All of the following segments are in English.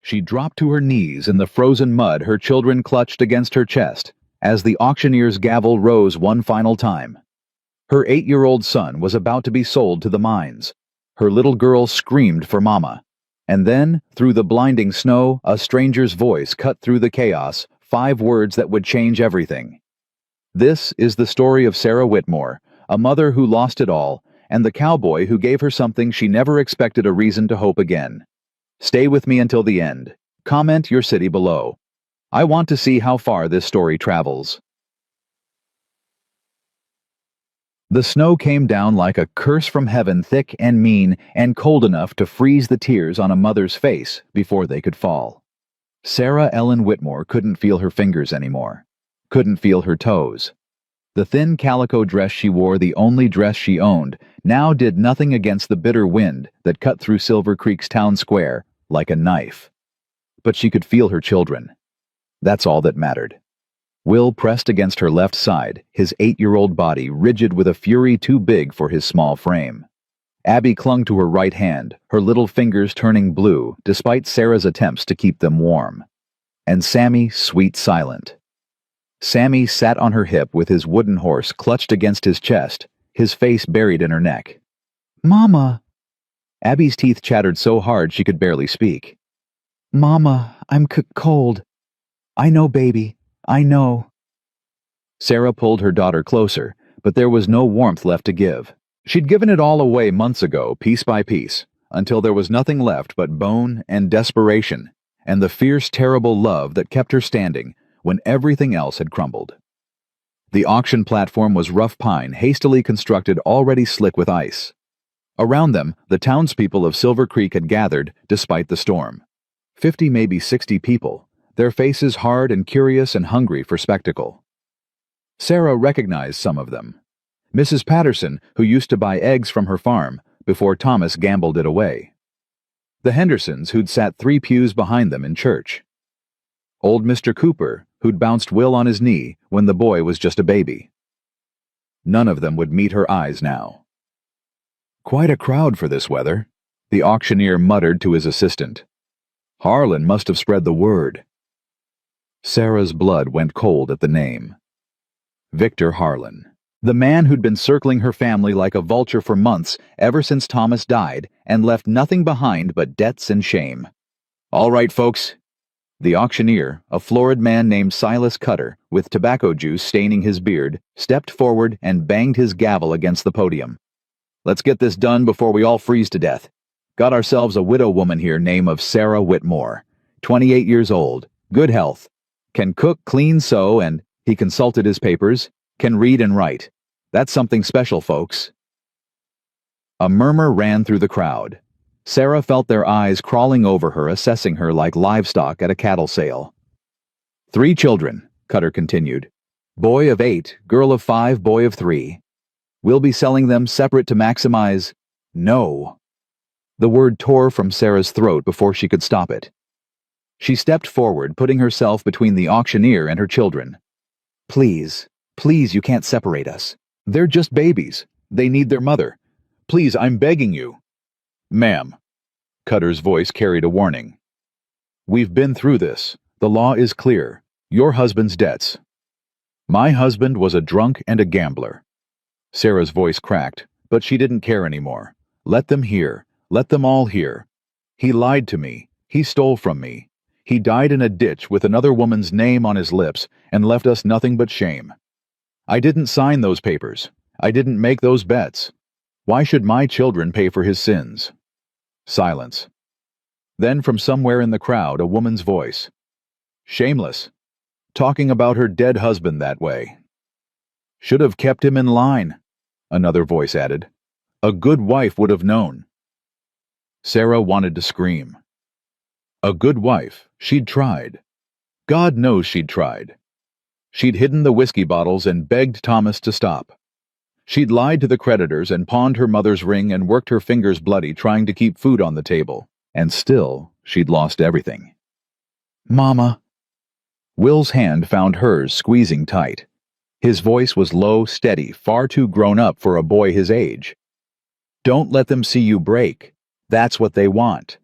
She dropped to her knees in the frozen mud her children clutched against her chest as the auctioneer's gavel rose one final time. Her 8-year-old son was about to be sold to the mines. Her little girl screamed for Mama. And then, through the blinding snow, a stranger's voice cut through the chaos, 5 words that would change everything. This is the story of Sarah Whitmore, a mother who lost it all, and the cowboy who gave her something she never expected a reason to hope again. Stay with me until the end. Comment your city below. I want to see how far this story travels. The snow came down like a curse from heaven, thick and mean and cold enough to freeze the tears on a mother's face before they could fall. Sarah Ellen Whitmore couldn't feel her fingers anymore. Couldn't feel her toes. The thin calico dress she wore, the only dress she owned, now did nothing against the bitter wind that cut through Silver Creek's town square like a knife. But she could feel her children. That's all that mattered. Will pressed against her left side, his 8-year-old body rigid with a fury too big for his small frame. Abby clung to her right hand, her little fingers turning blue despite Sarah's attempts to keep them warm. And Sammy, sweet silent. Sammy sat on her hip with his wooden horse clutched against his chest, his face buried in her neck. "Mama!" Abby's teeth chattered so hard she could barely speak. "Mama, I'm cold. I know, baby. I know." Sarah pulled her daughter closer, but there was no warmth left to give. She'd given it all away months ago, piece by piece, until there was nothing left but bone and desperation, and the fierce, terrible love that kept her standing when everything else had crumbled. The auction platform was rough pine, hastily constructed, already slick with ice. Around them, the townspeople of Silver Creek had gathered, despite the storm. 50, maybe 60 people, their faces hard and curious and hungry for spectacle. Sarah recognized some of them. Mrs. Patterson, who used to buy eggs from her farm before Thomas gambled it away. The Hendersons, who'd sat 3 pews behind them in church. Old Mr. Cooper, who'd bounced Will on his knee when the boy was just a baby. None of them would meet her eyes now. "Quite a crowd for this weather," the auctioneer muttered to his assistant. "Harlan must have spread the word." Sarah's blood went cold at the name. Victor Harlan, the man who'd been circling her family like a vulture for months ever since Thomas died and left nothing behind but debts and shame. "All right, folks." The auctioneer, a florid man named Silas Cutter, with tobacco juice staining his beard, stepped forward and banged his gavel against the podium. "Let's get this done before we all freeze to death. Got ourselves a widow woman here named of Sarah Whitmore, 28 years old, good health, can cook, clean, sew, and," he consulted his papers, "can read and write. That's something special, folks." A murmur ran through the crowd. Sarah felt their eyes crawling over her, assessing her like livestock at a cattle sale. 3 children, Cutter continued. Boy of 8, girl of 5, boy of 3. We'll be selling them separate to maximize... No. The word tore from Sarah's throat before she could stop it. She stepped forward, putting herself between the auctioneer and her children. "Please, please, you can't separate us. They're just babies. They need their mother. Please, I'm begging you." "Ma'am," Cutter's voice carried a warning. "We've been through this. The law is clear. Your husband's debts." "My husband was a drunk and a gambler." Sarah's voice cracked, but she didn't care anymore. "Let them hear. Let them all hear. He lied to me. He stole from me. He died in a ditch with another woman's name on his lips and left us nothing but shame. I didn't sign those papers. I didn't make those bets. Why should my children pay for his sins?" Silence. Then from somewhere in the crowd, a woman's voice. "Shameless. Talking about her dead husband that way." "Should have kept him in line," another voice added. "A good wife would have known." Sarah wanted to scream. A good wife. She'd tried. God knows she'd tried. She'd hidden the whiskey bottles and begged Thomas to stop. She'd lied to the creditors and pawned her mother's ring and worked her fingers bloody trying to keep food on the table. And still, she'd lost everything. "Mama." Will's hand found hers, squeezing tight. His voice was low, steady, far too grown up for a boy his age. "Don't let them see you break. That's what they want."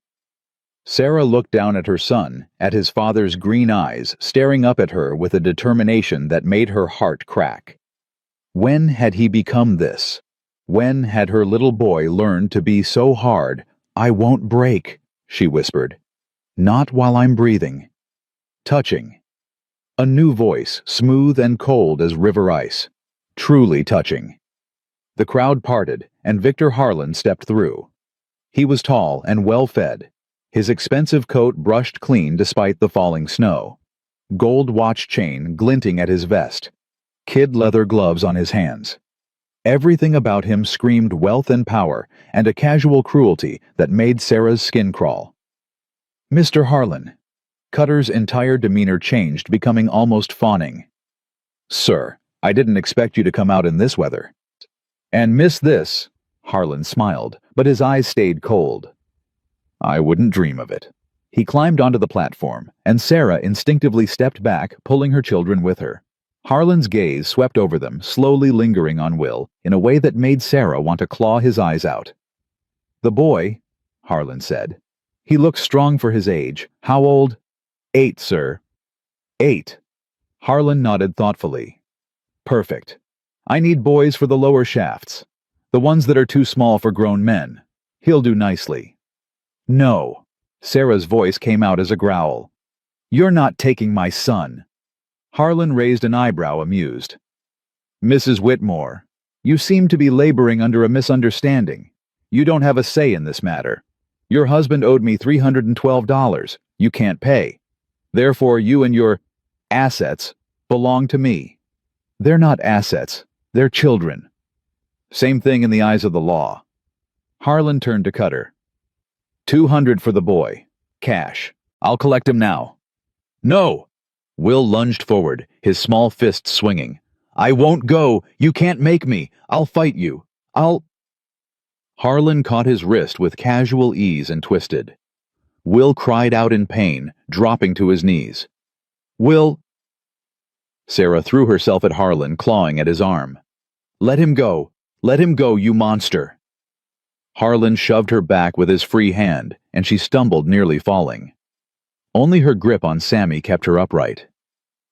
Sarah looked down at her son, at his father's green eyes staring up at her with a determination that made her heart crack. When had he become this? When had her little boy learned to be so hard? "I won't break," she whispered. "Not while I'm breathing." Touching. A new voice, smooth and cold as river ice. Truly touching. The crowd parted, and Victor Harlan stepped through. He was tall and well-fed, his expensive coat brushed clean despite the falling snow, gold watch chain glinting at his vest, kid leather gloves on his hands. Everything about him screamed wealth and power and a casual cruelty that made Sarah's skin crawl. "Mr. Harlan." Cutter's entire demeanor changed, becoming almost fawning. "Sir, I didn't expect you to come out in this weather." "And miss this." Harlan smiled, but his eyes stayed cold. "I wouldn't dream of it." He climbed onto the platform, and Sarah instinctively stepped back, pulling her children with her. Harlan's gaze swept over them, slowly lingering on Will in a way that made Sarah want to claw his eyes out. "The boy," Harlan said. "He looks strong for his age. How old?" "8, sir." "8." Harlan nodded thoughtfully. "Perfect. I need boys for the lower shafts. The ones that are too small for grown men. He'll do nicely." "No." Sarah's voice came out as a growl. "You're not taking my son." Harlan raised an eyebrow, amused. "Mrs. Whitmore, you seem to be laboring under a misunderstanding. You don't have a say in this matter. Your husband owed me $312. You can't pay. Therefore, you and your assets belong to me." "They're not assets. They're children." "Same thing in the eyes of the law." Harlan turned to Cutter. "200 for the boy. Cash. I'll collect him now." "No!" Will lunged forward, his small fists swinging. "I won't go! You can't make me! I'll fight you! I'll—" Harlan caught his wrist with casual ease and twisted. Will cried out in pain, dropping to his knees. "Will—" Sarah threw herself at Harlan, clawing at his arm. "Let him go! Let him go, you monster!" Harlan shoved her back with his free hand, and she stumbled, nearly falling. Only her grip on Sammy kept her upright.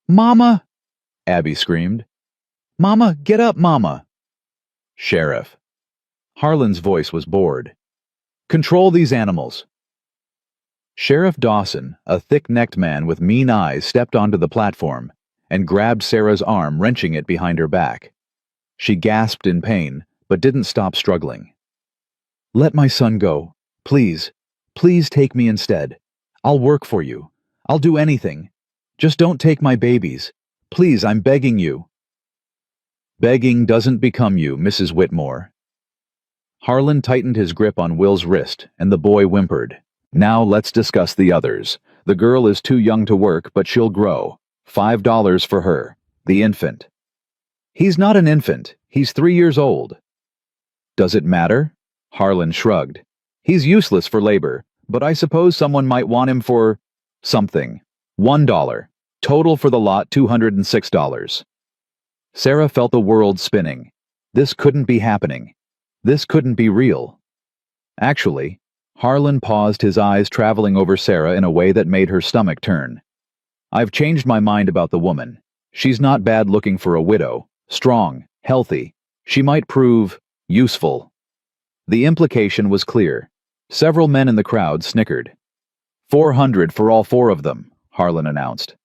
"Mama!" Abby screamed. "Mama, get up, Mama!" "Sheriff." Harlan's voice was bored. "Control these animals." Sheriff Dawson, a thick-necked man with mean eyes, stepped onto the platform and grabbed Sarah's arm, wrenching it behind her back. She gasped in pain, but didn't stop struggling. "Let my son go. Please. Please take me instead. I'll work for you. I'll do anything. Just don't take my babies. Please, I'm begging you." "Begging doesn't become you, Mrs. Whitmore." Harlan tightened his grip on Will's wrist, and the boy whimpered. "Now let's discuss the others. The girl is too young to work, but she'll grow. $5 for her. The infant." "He's not an infant. He's 3 years old." "Does it matter?" Harlan shrugged. "He's useless for labor, but I suppose someone might want him for something. $1. Total for the lot, $206. Sarah felt the world spinning. This couldn't be happening. This couldn't be real. Actually, Harlan paused, his eyes traveling over Sarah in a way that made her stomach turn. "I've changed my mind about the woman. She's not bad looking for a widow. Strong, healthy. She might prove useful." The implication was clear. Several men in the crowd snickered. "400 for all 4 of them," Harlan announced.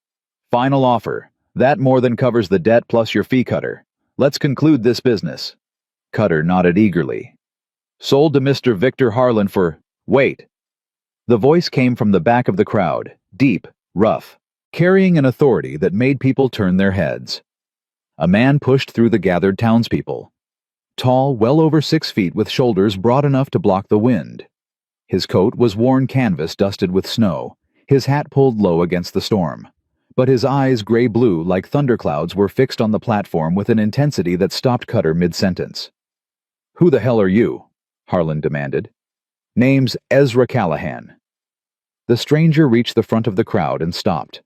"Final offer. That more than covers the debt plus your fee, Cutter. Let's conclude this business." Cutter nodded eagerly. "Sold to Mr. Victor Harlan for—" "Wait." The voice came from the back of the crowd, deep, rough, carrying an authority that made people turn their heads. A man pushed through the gathered townspeople. Tall, well over 6 feet, with shoulders broad enough to block the wind. His coat was worn canvas dusted with snow, his hat pulled low against the storm. But his eyes, gray-blue like thunderclouds, were fixed on the platform with an intensity that stopped Cutter mid-sentence. "Who the hell are you?" Harlan demanded. "Name's Ezra Callahan." The stranger reached the front of the crowd and stopped.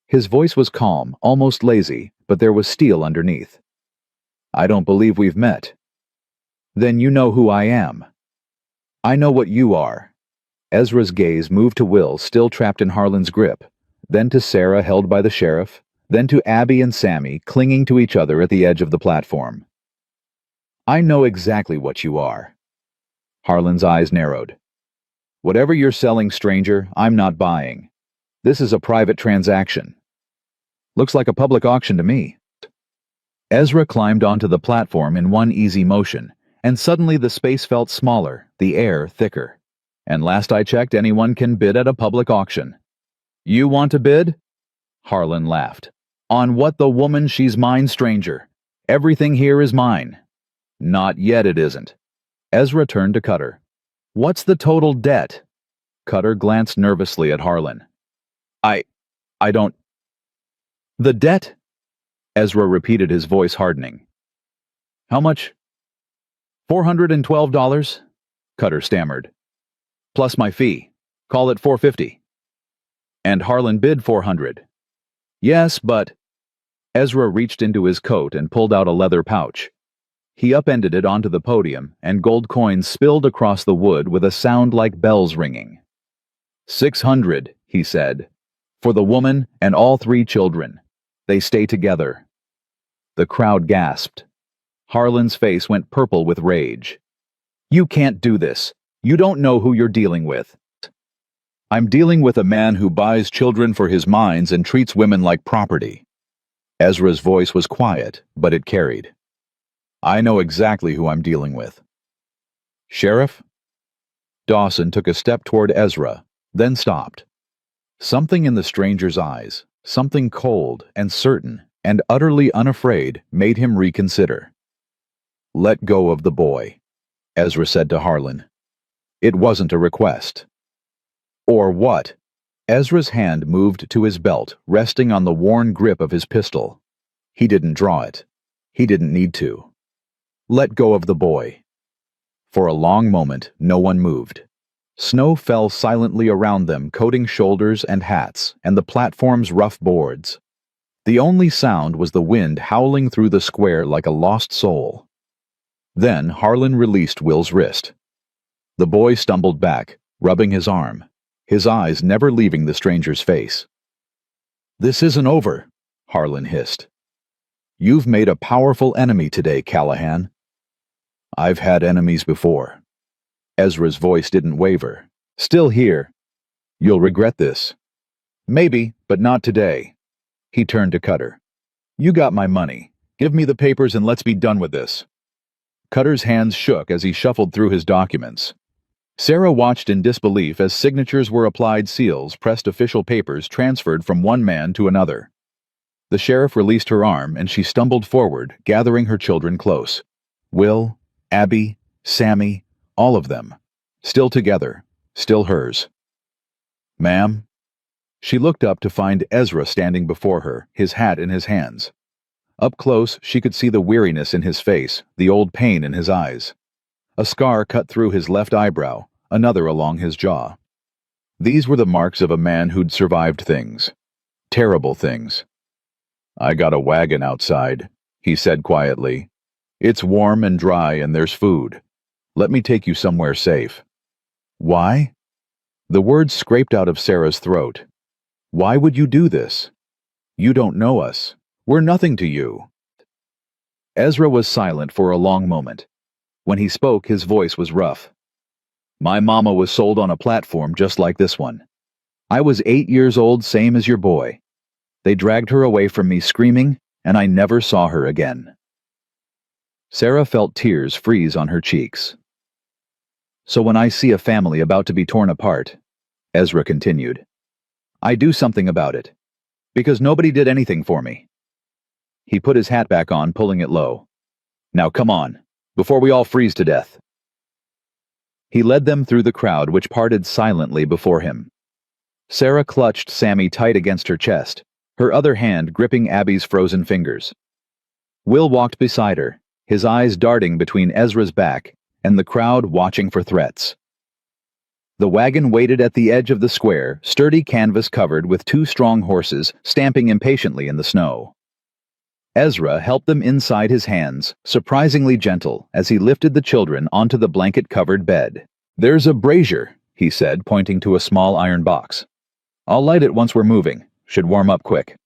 His voice was calm, almost lazy, but there was steel underneath. "I don't believe we've met." "Then you know who I am." "I know what you are." Ezra's gaze moved to Will, still trapped in Harlan's grip, then to Sarah, held by the sheriff, then to Abby and Sammy, clinging to each other at the edge of the platform. "I know exactly what you are." Harlan's eyes narrowed. "Whatever you're selling, stranger, I'm not buying. This is a private transaction." "Looks like a public auction to me." Ezra climbed onto the platform in one easy motion, and suddenly the space felt smaller, the air thicker. "And last I checked, anyone can bid at a public auction." "You want to bid?" Harlan laughed. "On what? The woman? She's mine, stranger. Everything here is mine." "Not yet it isn't." Ezra turned to Cutter. "What's the total debt?" Cutter glanced nervously at Harlan. I don't... "The debt?" Ezra repeated, his voice hardening. "How much?" $412, Cutter stammered. "Plus my fee. Call it $450. And Harlan bid $400. "Yes, but..." Ezra reached into his coat and pulled out a leather pouch. He upended it onto the podium, and gold coins spilled across the wood with a sound like bells ringing. $600, he said. "For the woman and all 3 children. They stay together." The crowd gasped. Harlan's face went purple with rage. "You can't do this. You don't know who you're dealing with." "I'm dealing with a man who buys children for his mines and treats women like property." Ezra's voice was quiet, but it carried. "I know exactly who I'm dealing with." "Sheriff?" Dawson took a step toward Ezra, then stopped. Something in the stranger's eyes, something cold and certain and utterly unafraid, made him reconsider. "Let go of the boy," Ezra said to Harlan. "It wasn't a request." "Or what?" Ezra's hand moved to his belt, resting on the worn grip of his pistol. He didn't draw it. He didn't need to. "Let go of the boy." For a long moment, no one moved. Snow fell silently around them, coating shoulders and hats, and the platform's rough boards. The only sound was the wind howling through the square like a lost soul. Then Harlan released Will's wrist. The boy stumbled back, rubbing his arm, his eyes never leaving the stranger's face. "This isn't over," Harlan hissed. "You've made a powerful enemy today, Callahan." "I've had enemies before." Ezra's voice didn't waver. "Still here. You'll regret this." "Maybe, but not today." He turned to Cutter. "You got my money. Give me the papers and let's be done with this." Cutter's hands shook as he shuffled through his documents. Sarah watched in disbelief as signatures were applied, seals pressed, official papers transferred from one man to another. The sheriff released her arm and she stumbled forward, gathering her children close. Will, Abby, Sammy, all of them. Still together, still hers. "Ma'am?" She looked up to find Ezra standing before her, his hat in his hands. Up close, she could see the weariness in his face, the old pain in his eyes. A scar cut through his left eyebrow, another along his jaw. These were the marks of a man who'd survived things. Terrible things. "I got a wagon outside," he said quietly. "It's warm and dry and there's food. Let me take you somewhere safe." "Why?" The words scraped out of Sarah's throat. "Why would you do this? You don't know us. We're nothing to you." Ezra was silent for a long moment. When he spoke, his voice was rough. "My mama was sold on a platform just like this one. I was 8 years old, same as your boy. They dragged her away from me screaming, and I never saw her again." Sarah felt tears freeze on her cheeks. "So when I see a family about to be torn apart," Ezra continued, "I do something about it. Because nobody did anything for me." He put his hat back on, pulling it low. "Now come on, before we all freeze to death." He led them through the crowd, which parted silently before him. Sarah clutched Sammy tight against her chest, her other hand gripping Abby's frozen fingers. Will walked beside her, his eyes darting between Ezra's back and the crowd watching for threats. The wagon waited at the edge of the square, sturdy canvas covered with 2 strong horses stamping impatiently in the snow. Ezra helped them inside, his hands surprisingly gentle as he lifted the children onto the blanket-covered bed. "There's a brazier," he said, pointing to a small iron box. "I'll light it once we're moving. Should warm up quick."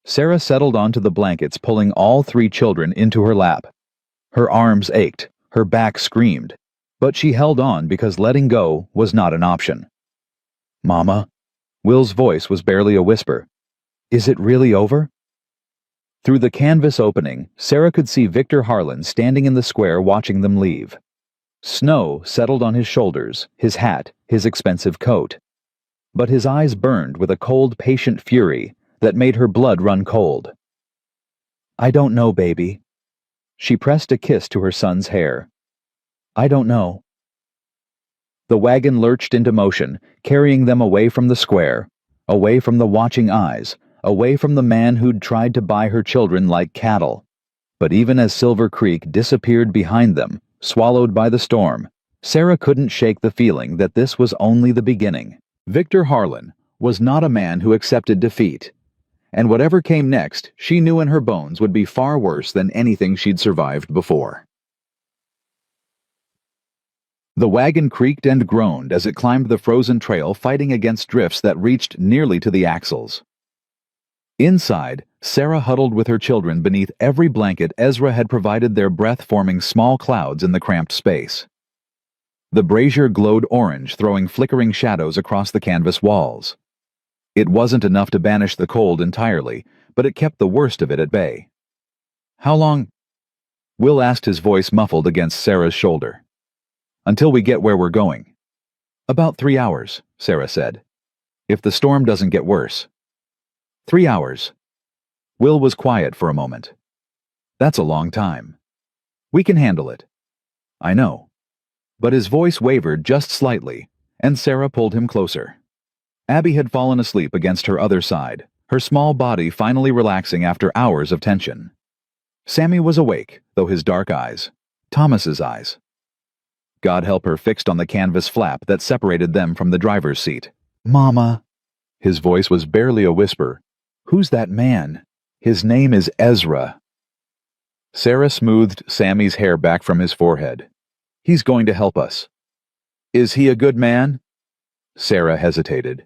Sarah settled onto the blankets, pulling all three children into her lap. Her arms ached, her back screamed, but she held on because letting go was not an option. "Mama?" Will's voice was barely a whisper. "Is it really over?" Through the canvas opening, Sarah could see Victor Harlan standing in the square watching them leave. Snow settled on his shoulders, his hat, his expensive coat. But his eyes burned with a cold, patient fury that made her blood run cold. "I don't know, baby." She pressed a kiss to her son's hair. "I don't know." The wagon lurched into motion, carrying them away from the square, away from the watching eyes, away from the man who'd tried to buy her children like cattle. But even as Silver Creek disappeared behind them, swallowed by the storm, Sarah couldn't shake the feeling that this was only the beginning. Victor Harlan was not a man who accepted defeat, and whatever came next, she knew in her bones would be far worse than anything she'd survived before. The wagon creaked and groaned as it climbed the frozen trail, fighting against drifts that reached nearly to the axles. Inside, Sarah huddled with her children beneath every blanket Ezra had provided, their breath forming small clouds in the cramped space. The brazier glowed orange, throwing flickering shadows across the canvas walls. It wasn't enough to banish the cold entirely, but it kept the worst of it at bay. "How long?" Will asked, his voice muffled against Sarah's shoulder. "Until we get where we're going." "About 3 hours," Sarah said. "If the storm doesn't get worse." 3 hours. Will was quiet for a moment. "That's a long time." "We can handle it." "I know." But his voice wavered just slightly, and Sarah pulled him closer. Abby had fallen asleep against her other side, her small body finally relaxing after hours of tension. Sammy was awake, though his dark eyes, Thomas's eyes, God help her, fixed on the canvas flap that separated them from the driver's seat. "Mama." His voice was barely a whisper. "Who's that man?" "His name is Ezra." Sarah smoothed Sammy's hair back from his forehead. "He's going to help us." "Is he a good man?" Sarah hesitated.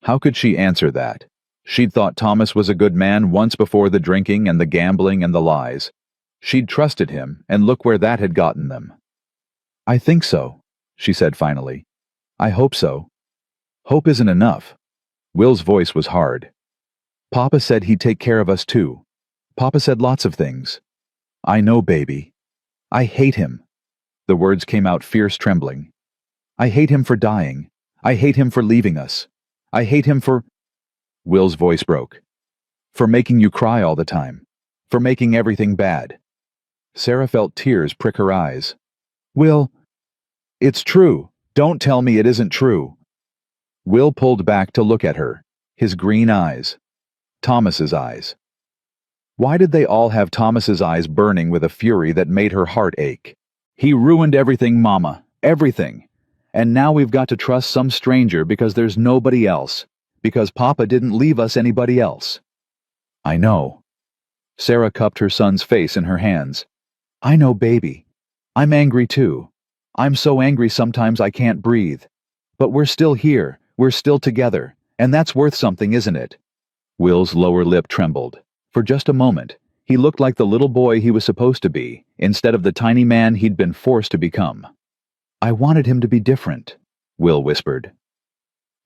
How could she answer that? She'd thought Thomas was a good man once before the drinking and the gambling and the lies. She'd trusted him, and look where that had gotten them. "I think so," she said finally. "I hope so." "Hope isn't enough." Will's voice was hard. "Papa said he'd take care of us too. Papa said lots of things." "I know, baby. I hate him." The words came out fierce, trembling. "I hate him for dying. I hate him for leaving us. I hate him for—" Will's voice broke. "For making you cry all the time. For making everything bad." Sarah felt tears prick her eyes. "Will, it's true. Don't tell me it isn't true." Will pulled back to look at her, his green eyes. Thomas's eyes. Why did they all have Thomas's eyes burning with a fury that made her heart ache? "He ruined everything, Mama. Everything. And now we've got to trust some stranger because there's nobody else. Because Papa didn't leave us anybody else." "I know." Sarah cupped her son's face in her hands. "I know, baby. I'm angry too. I'm so angry sometimes I can't breathe. But we're still here. We're still together. And that's worth something, isn't it?" Will's lower lip trembled. For just a moment, he looked like the little boy he was supposed to be, instead of the tiny man he'd been forced to become. "I wanted him to be different," Will whispered.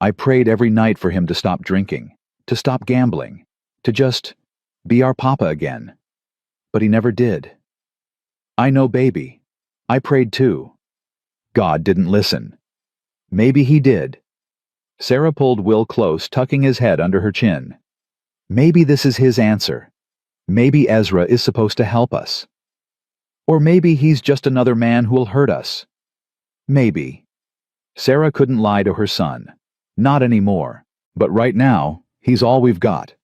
"I prayed every night for him to stop drinking, to stop gambling, to just be our Papa again. But he never did." "I know, baby. I prayed too. God didn't listen." "Maybe he did." Sarah pulled Will close, tucking his head under her chin. "Maybe this is his answer. Maybe Ezra is supposed to help us. Or maybe he's just another man who'll hurt us. Maybe." Sarah couldn't lie to her son. Not anymore. But right now, he's all we've got.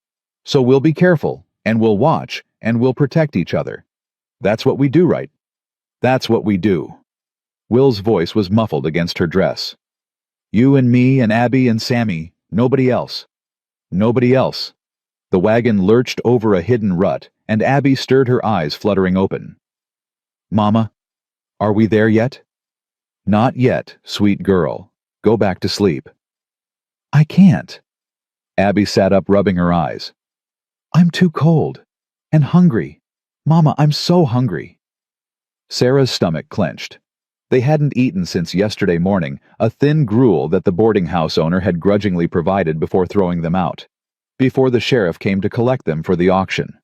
So we'll be careful, and we'll watch, and we'll protect each other. That's what we do, right? That's what we do. Will's voice was muffled against her dress. "You and me and Abby and Sammy, nobody else. Nobody else." The wagon lurched over a hidden rut, and Abby stirred, her eyes fluttering open. "Mama, are we there yet?" "Not yet, sweet girl." Go back to sleep." "I can't." Abby sat up, rubbing her eyes. "I'm too cold. And hungry. Mama, I'm so hungry." Sarah's stomach clenched. They hadn't eaten since yesterday morning, a thin gruel that the boarding house owner had grudgingly provided before throwing them out, before the sheriff came to collect them for the auction.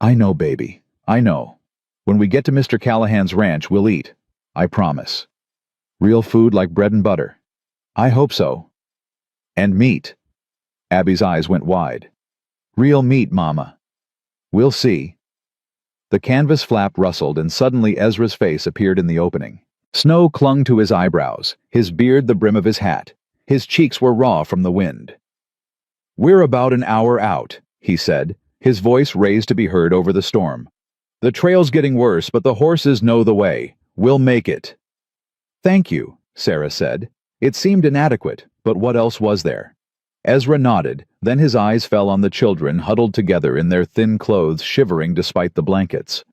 "I know, baby. I know. When we get to Mr. Callahan's ranch, we'll eat. I promise. Real food like bread and butter." "I hope so." "And meat." Abby's eyes went wide. "Real meat, Mama." "We'll see." The canvas flap rustled, and suddenly Ezra's face appeared in the opening. Snow clung to his eyebrows, his beard the brim of his hat. His cheeks were raw from the wind. "We're about an hour out," he said, his voice raised to be heard over the storm. "The trail's getting worse, but the horses know the way. We'll make it." "Thank you," Sarah said. It seemed inadequate, but what else was there? Ezra nodded, then his eyes fell on the children huddled together in their thin clothes, shivering despite the blankets.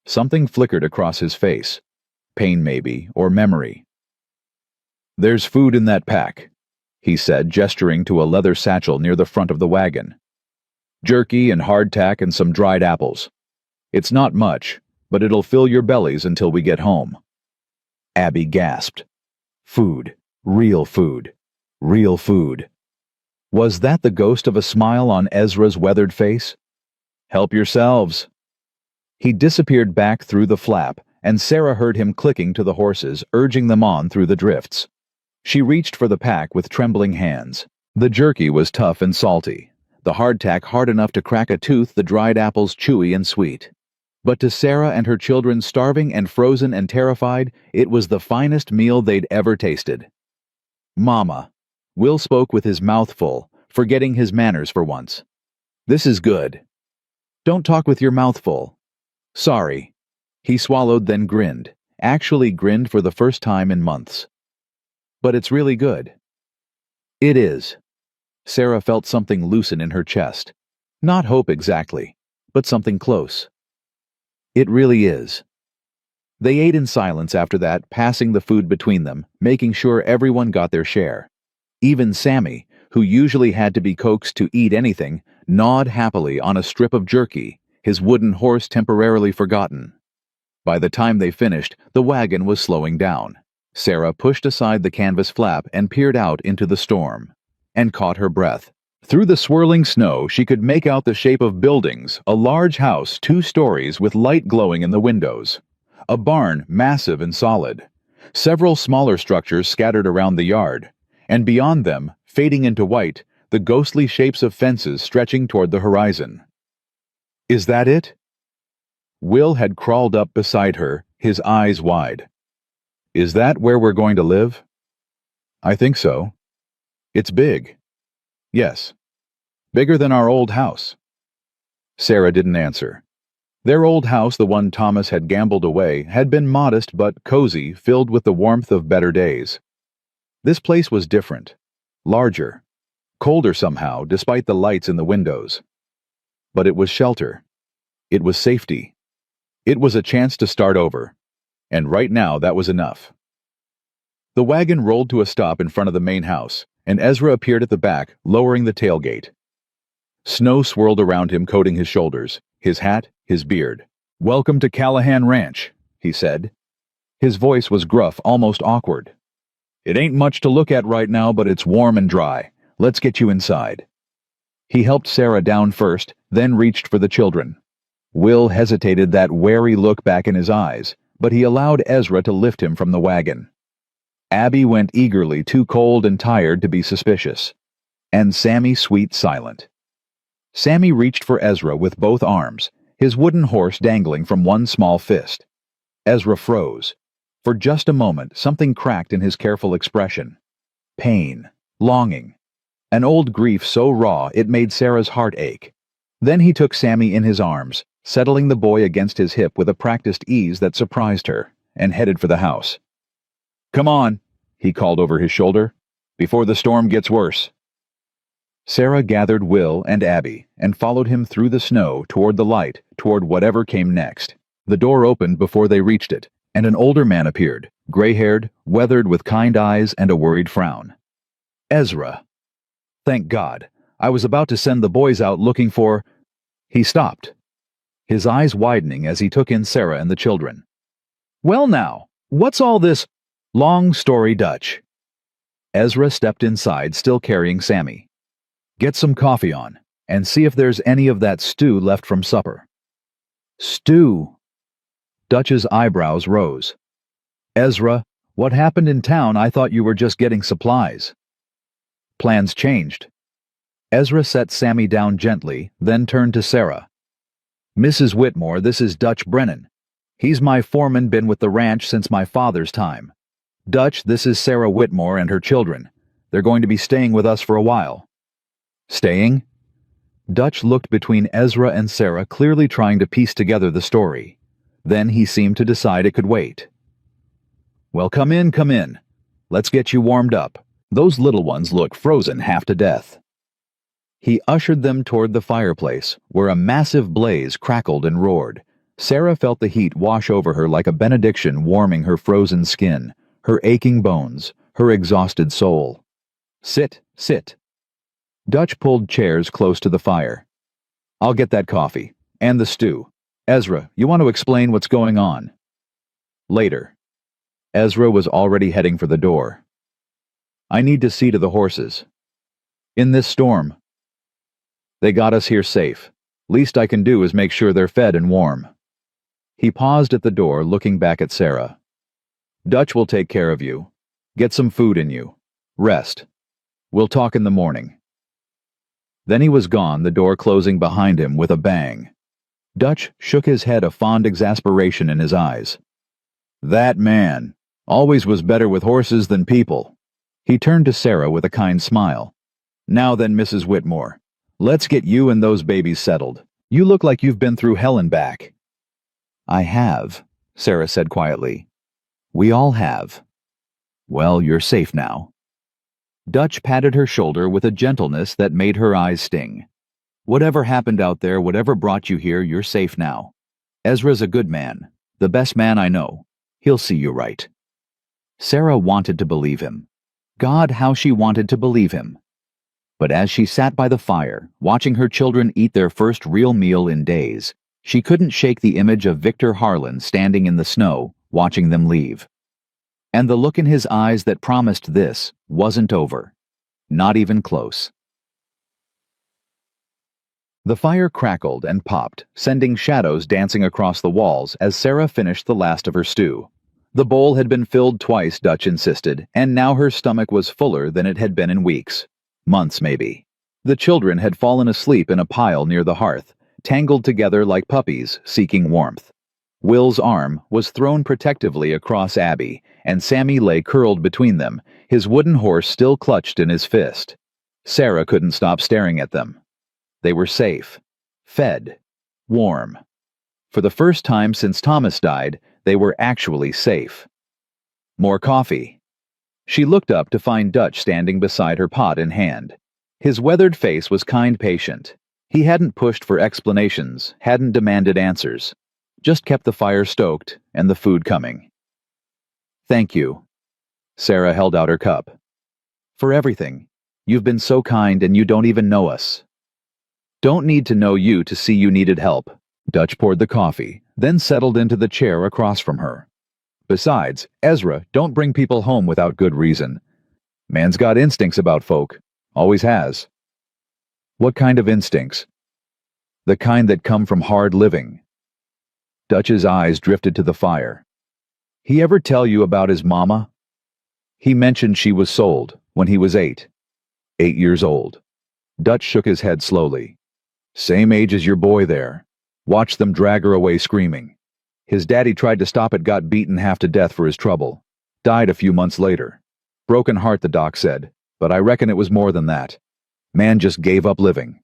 Something flickered across his face. Pain maybe, or memory. "There's food in that pack," he said, gesturing to a leather satchel near the front of the wagon. "Jerky and hardtack and some dried apples. It's not much, but it'll fill your bellies until we get home." Abby gasped. Food. Real food. Real food. Was that the ghost of a smile on Ezra's weathered face? "Help yourselves." He disappeared back through the flap, and Sarah heard him clicking to the horses, urging them on through the drifts. She reached for the pack with trembling hands. The jerky was tough and salty, the hardtack hard enough to crack a tooth, the dried apples chewy and sweet. But to Sarah and her children, starving and frozen and terrified, it was the finest meal they'd ever tasted. "Mama." Will spoke with his mouth full, forgetting his manners for once. "This is good." "Don't talk with your mouth full." "Sorry." He swallowed, then grinned, actually grinned for the first time in months. "But it's really good." "It is." Sarah felt something loosen in her chest. Not hope exactly, but something close. "It really is." They ate in silence after that, passing the food between them, making sure everyone got their share. Even Sammy, who usually had to be coaxed to eat anything, gnawed happily on a strip of jerky, his wooden horse temporarily forgotten. By the time they finished, the wagon was slowing down. Sarah pushed aside the canvas flap and peered out into the storm, and caught her breath. Through the swirling snow, she could make out the shape of buildings, a large house 2 stories with light glowing in the windows. A barn, massive and solid. Several smaller structures scattered around the yard. And beyond them, fading into white, the ghostly shapes of fences stretching toward the horizon. "Is that it?" Will had crawled up beside her, his eyes wide. "Is that where we're going to live?" "I think so." "It's big." "Yes. Bigger than our old house." Sarah didn't answer. Their old house, the one Thomas had gambled away, had been modest but cozy, filled with the warmth of better days. This place was different. Larger. Colder somehow, despite the lights in the windows. But it was shelter. It was safety. It was a chance to start over. And right now, that was enough. The wagon rolled to a stop in front of the main house, and Ezra appeared at the back, lowering the tailgate. Snow swirled around him, coating his shoulders, his hat, his beard. "Welcome to Callahan Ranch," he said. His voice was gruff, almost awkward. "It ain't much to look at right now, but it's warm and dry. Let's get you inside." He helped Sarah down first, then reached for the children. Will hesitated, that wary look back in his eyes, but he allowed Ezra to lift him from the wagon. Abby went eagerly, too cold and tired to be suspicious. And Sammy sweet silent. Sammy reached for Ezra with both arms, his wooden horse dangling from one small fist. Ezra froze. For just a moment, something cracked in his careful expression. Pain. Longing. An old grief so raw it made Sarah's heart ache. Then he took Sammy in his arms, settling the boy against his hip with a practiced ease that surprised her, and headed for the house. "Come on," he called over his shoulder, "before the storm gets worse." Sarah gathered Will and Abby and followed him through the snow toward the light, toward whatever came next. The door opened before they reached it, and an older man appeared, gray-haired, weathered with kind eyes and a worried frown. Ezra. Thank God. I was about to send the boys out looking for... He stopped, his eyes widening as he took in Sarah and the children. Well now, what's all this? Long story, Dutch. Ezra stepped inside, still carrying Sammy. Get some coffee on, and see if there's any of that stew left from supper. Stew? Dutch's eyebrows rose. Ezra, what happened in town? I thought you were just getting supplies. Plans changed. Ezra set Sammy down gently, then turned to Sarah. Mrs. Whitmore, this is Dutch Brennan. He's my foreman, been with the ranch since my father's time. Dutch, this is Sarah Whitmore and her children. They're going to be staying with us for a while. Staying? Dutch looked between Ezra and Sarah, clearly trying to piece together the story. Then he seemed to decide it could wait. Well, come in, come in. Let's get you warmed up. Those little ones look frozen half to death. He ushered them toward the fireplace, where a massive blaze crackled and roared. Sarah felt the heat wash over her like a benediction, warming her frozen skin, her aching bones, her exhausted soul. Sit, sit. Dutch pulled chairs close to the fire. I'll get that coffee, and the stew. Ezra, you want to explain what's going on? Later. Ezra was already heading for the door. I need to see to the horses. In this storm. They got us here safe. Least I can do is make sure they're fed and warm. He paused at the door, looking back at Sarah. Dutch will take care of you. Get some food in you. Rest. We'll talk in the morning. Then he was gone, the door closing behind him with a bang. Dutch shook his head, a fond exasperation in his eyes. That man always was better with horses than people. He turned to Sarah with a kind smile. Now then, Mrs. Whitmore, let's get you and those babies settled. You look like you've been through hell and back. I have, Sarah said quietly. We all have. Well, you're safe now. Dutch patted her shoulder with a gentleness that made her eyes sting. Whatever happened out there, whatever brought you here, you're safe now. Ezra's a good man, the best man I know. He'll see you right. Sarah wanted to believe him. God, how she wanted to believe him. But as she sat by the fire, watching her children eat their first real meal in days, she couldn't shake the image of Victor Harlan standing in the snow, watching them leave. And the look in his eyes that promised this wasn't over. Not even close. The fire crackled and popped, sending shadows dancing across the walls as Sarah finished the last of her stew. The bowl had been filled twice, Dutch insisted, and now her stomach was fuller than it had been in weeks. Months, maybe. The children had fallen asleep in a pile near the hearth, tangled together like puppies seeking warmth. Will's arm was thrown protectively across Abby, and Sammy lay curled between them, his wooden horse still clutched in his fist. Sarah couldn't stop staring at them. They were safe, fed, warm. For the first time since Thomas died, they were actually safe. More coffee. She looked up to find Dutch standing beside her, pot in hand. His weathered face was kind, patient. He hadn't pushed for explanations, hadn't demanded answers. Just kept the fire stoked and the food coming. Thank you. Sarah held out her cup. For everything. You've been so kind and you don't even know us. Don't need to know you to see you needed help. Dutch poured the coffee, then settled into the chair across from her. Besides, Ezra don't bring people home without good reason. Man's got instincts about folk. Always has. What kind of instincts? The kind that come from hard living. Dutch's eyes drifted to the fire. He ever tell you about his mama? He mentioned she was sold when he was 8. 8 years old. Dutch shook his head slowly. Same age as your boy there. Watched them drag her away screaming. His daddy tried to stop it, got beaten half to death for his trouble. Died a few months later. Broken heart, the doc said, but I reckon it was more than that. Man just gave up living.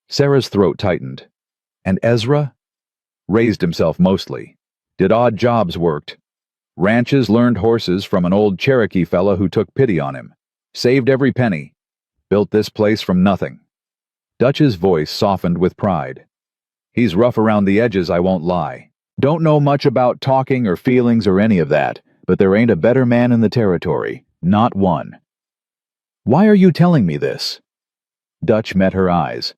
Sarah's throat tightened. And Ezra? Raised himself mostly. Did odd jobs, worked. Ranches, learned horses from an old Cherokee fella who took pity on him. Saved every penny. Built this place from nothing. Dutch's voice softened with pride. He's rough around the edges, I won't lie. Don't know much about talking or feelings or any of that, but there ain't a better man in the territory. Not one. Why are you telling me this? Dutch met her eyes.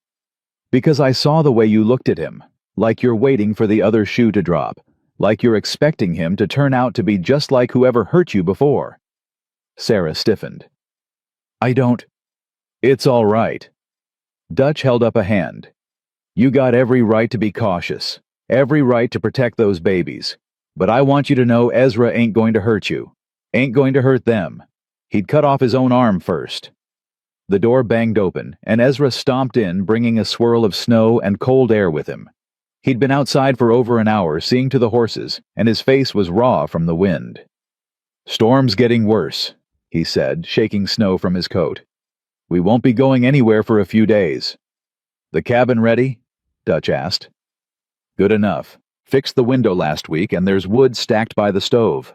Because I saw the way you looked at him, like you're waiting for the other shoe to drop, like you're expecting him to turn out to be just like whoever hurt you before. Sarah stiffened. I don't. It's all right. Dutch held up a hand. You got every right to be cautious, every right to protect those babies. But I want you to know Ezra ain't going to hurt you, ain't going to hurt them. He'd cut off his own arm first. The door banged open, and Ezra stomped in, bringing a swirl of snow and cold air with him. He'd been outside for over an hour, seeing to the horses, and his face was raw from the wind. Storm's getting worse, he said, shaking snow from his coat. We won't be going anywhere for a few days. The cabin ready? Dutch asked. Good enough. Fixed the window last week, and there's wood stacked by the stove.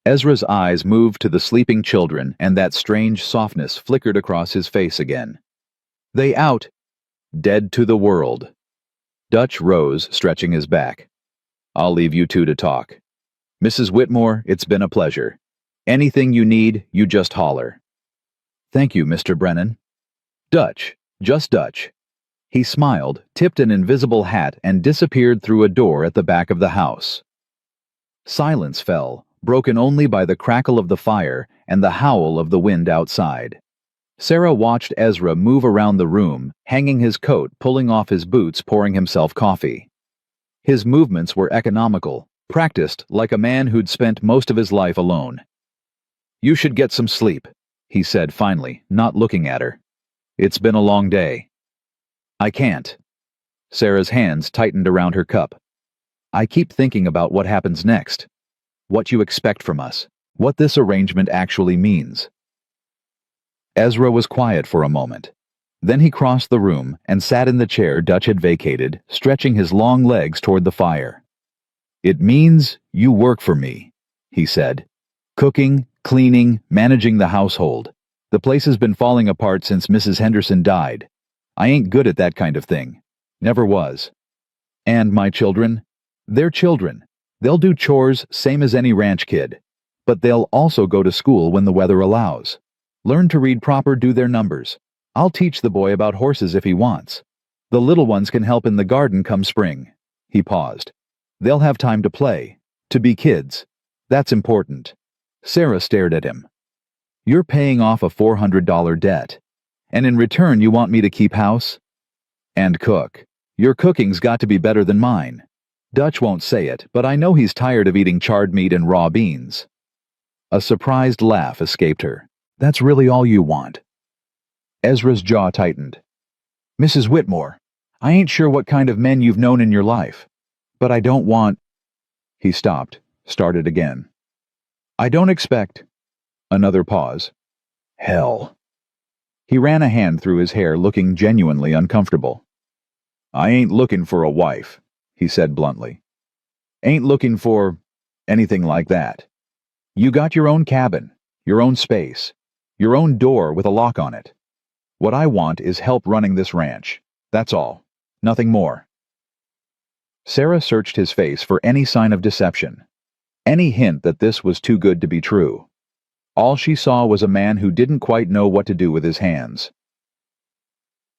Ezra's eyes moved to the sleeping children, and that strange softness flickered across his face again. They out. Dead to the world. Dutch rose, stretching his back. I'll leave you two to talk. Mrs. Whitmore, it's been a pleasure. Anything you need, you just holler. Thank you, Mr. Brennan. Dutch, just Dutch. He smiled, tipped an invisible hat, and disappeared through a door at the back of the house. Silence fell, broken only by the crackle of the fire and the howl of the wind outside. Sarah watched Ezra move around the room, hanging his coat, pulling off his boots, pouring himself coffee. His movements were economical, practiced like a man who'd spent most of his life alone. You should get some sleep, he said finally, not looking at her. It's been a long day. I can't. Sarah's hands tightened around her cup. I keep thinking about what happens next. What you expect from us. What this arrangement actually means. Ezra was quiet for a moment. Then he crossed the room and sat in the chair Dutch had vacated, stretching his long legs toward the fire. It means you work for me, he said. Cooking, cleaning, managing the household. The place has been falling apart since Mrs. Henderson died. I ain't good at that kind of thing. Never was. And my children? They're children. They'll do chores same as any ranch kid. But they'll also go to school when the weather allows. Learn to read proper, do their numbers. I'll teach the boy about horses if he wants. The little ones can help in the garden come spring. He paused. They'll have time to play, to be kids. That's important. Sarah stared at him. You're paying off a $400 debt. And in return you want me to keep house? And cook. Your cooking's got to be better than mine. Dutch won't say it, but I know he's tired of eating charred meat and raw beans. A surprised laugh escaped her. That's really all you want. Ezra's jaw tightened. Mrs. Whitmore, I ain't sure what kind of men you've known in your life, but I don't want... He stopped, started again. I don't expect... Another pause. Hell. He ran a hand through his hair, looking genuinely uncomfortable. I ain't looking for a wife, he said bluntly. Ain't looking for anything like that. You got your own cabin, your own space, your own door with a lock on it. What I want is help running this ranch. That's all. Nothing more. Sarah searched his face for any sign of deception, any hint that this was too good to be true. All she saw was a man who didn't quite know what to do with his hands.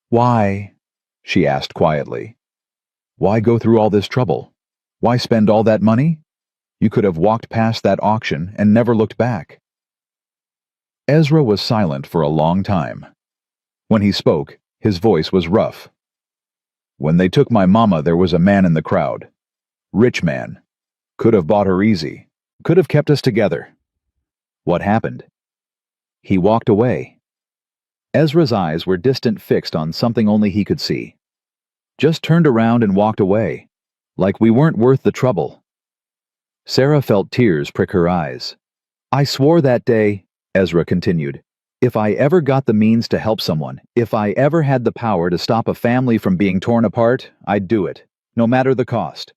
Why? She asked quietly. Why go through all this trouble? Why spend all that money? You could have walked past that auction and never looked back. Ezra was silent for a long time. When he spoke, his voice was rough. When they took my mama, there was a man in the crowd. Rich man. Could have bought her easy. Could have kept us together. What happened? He walked away. Ezra's eyes were distant, fixed on something only he could see. Just turned around and walked away, like we weren't worth the trouble. Sarah felt tears prick her eyes. I swore that day, Ezra continued, if I ever got the means to help someone, if I ever had the power to stop a family from being torn apart, I'd do it, no matter the cost.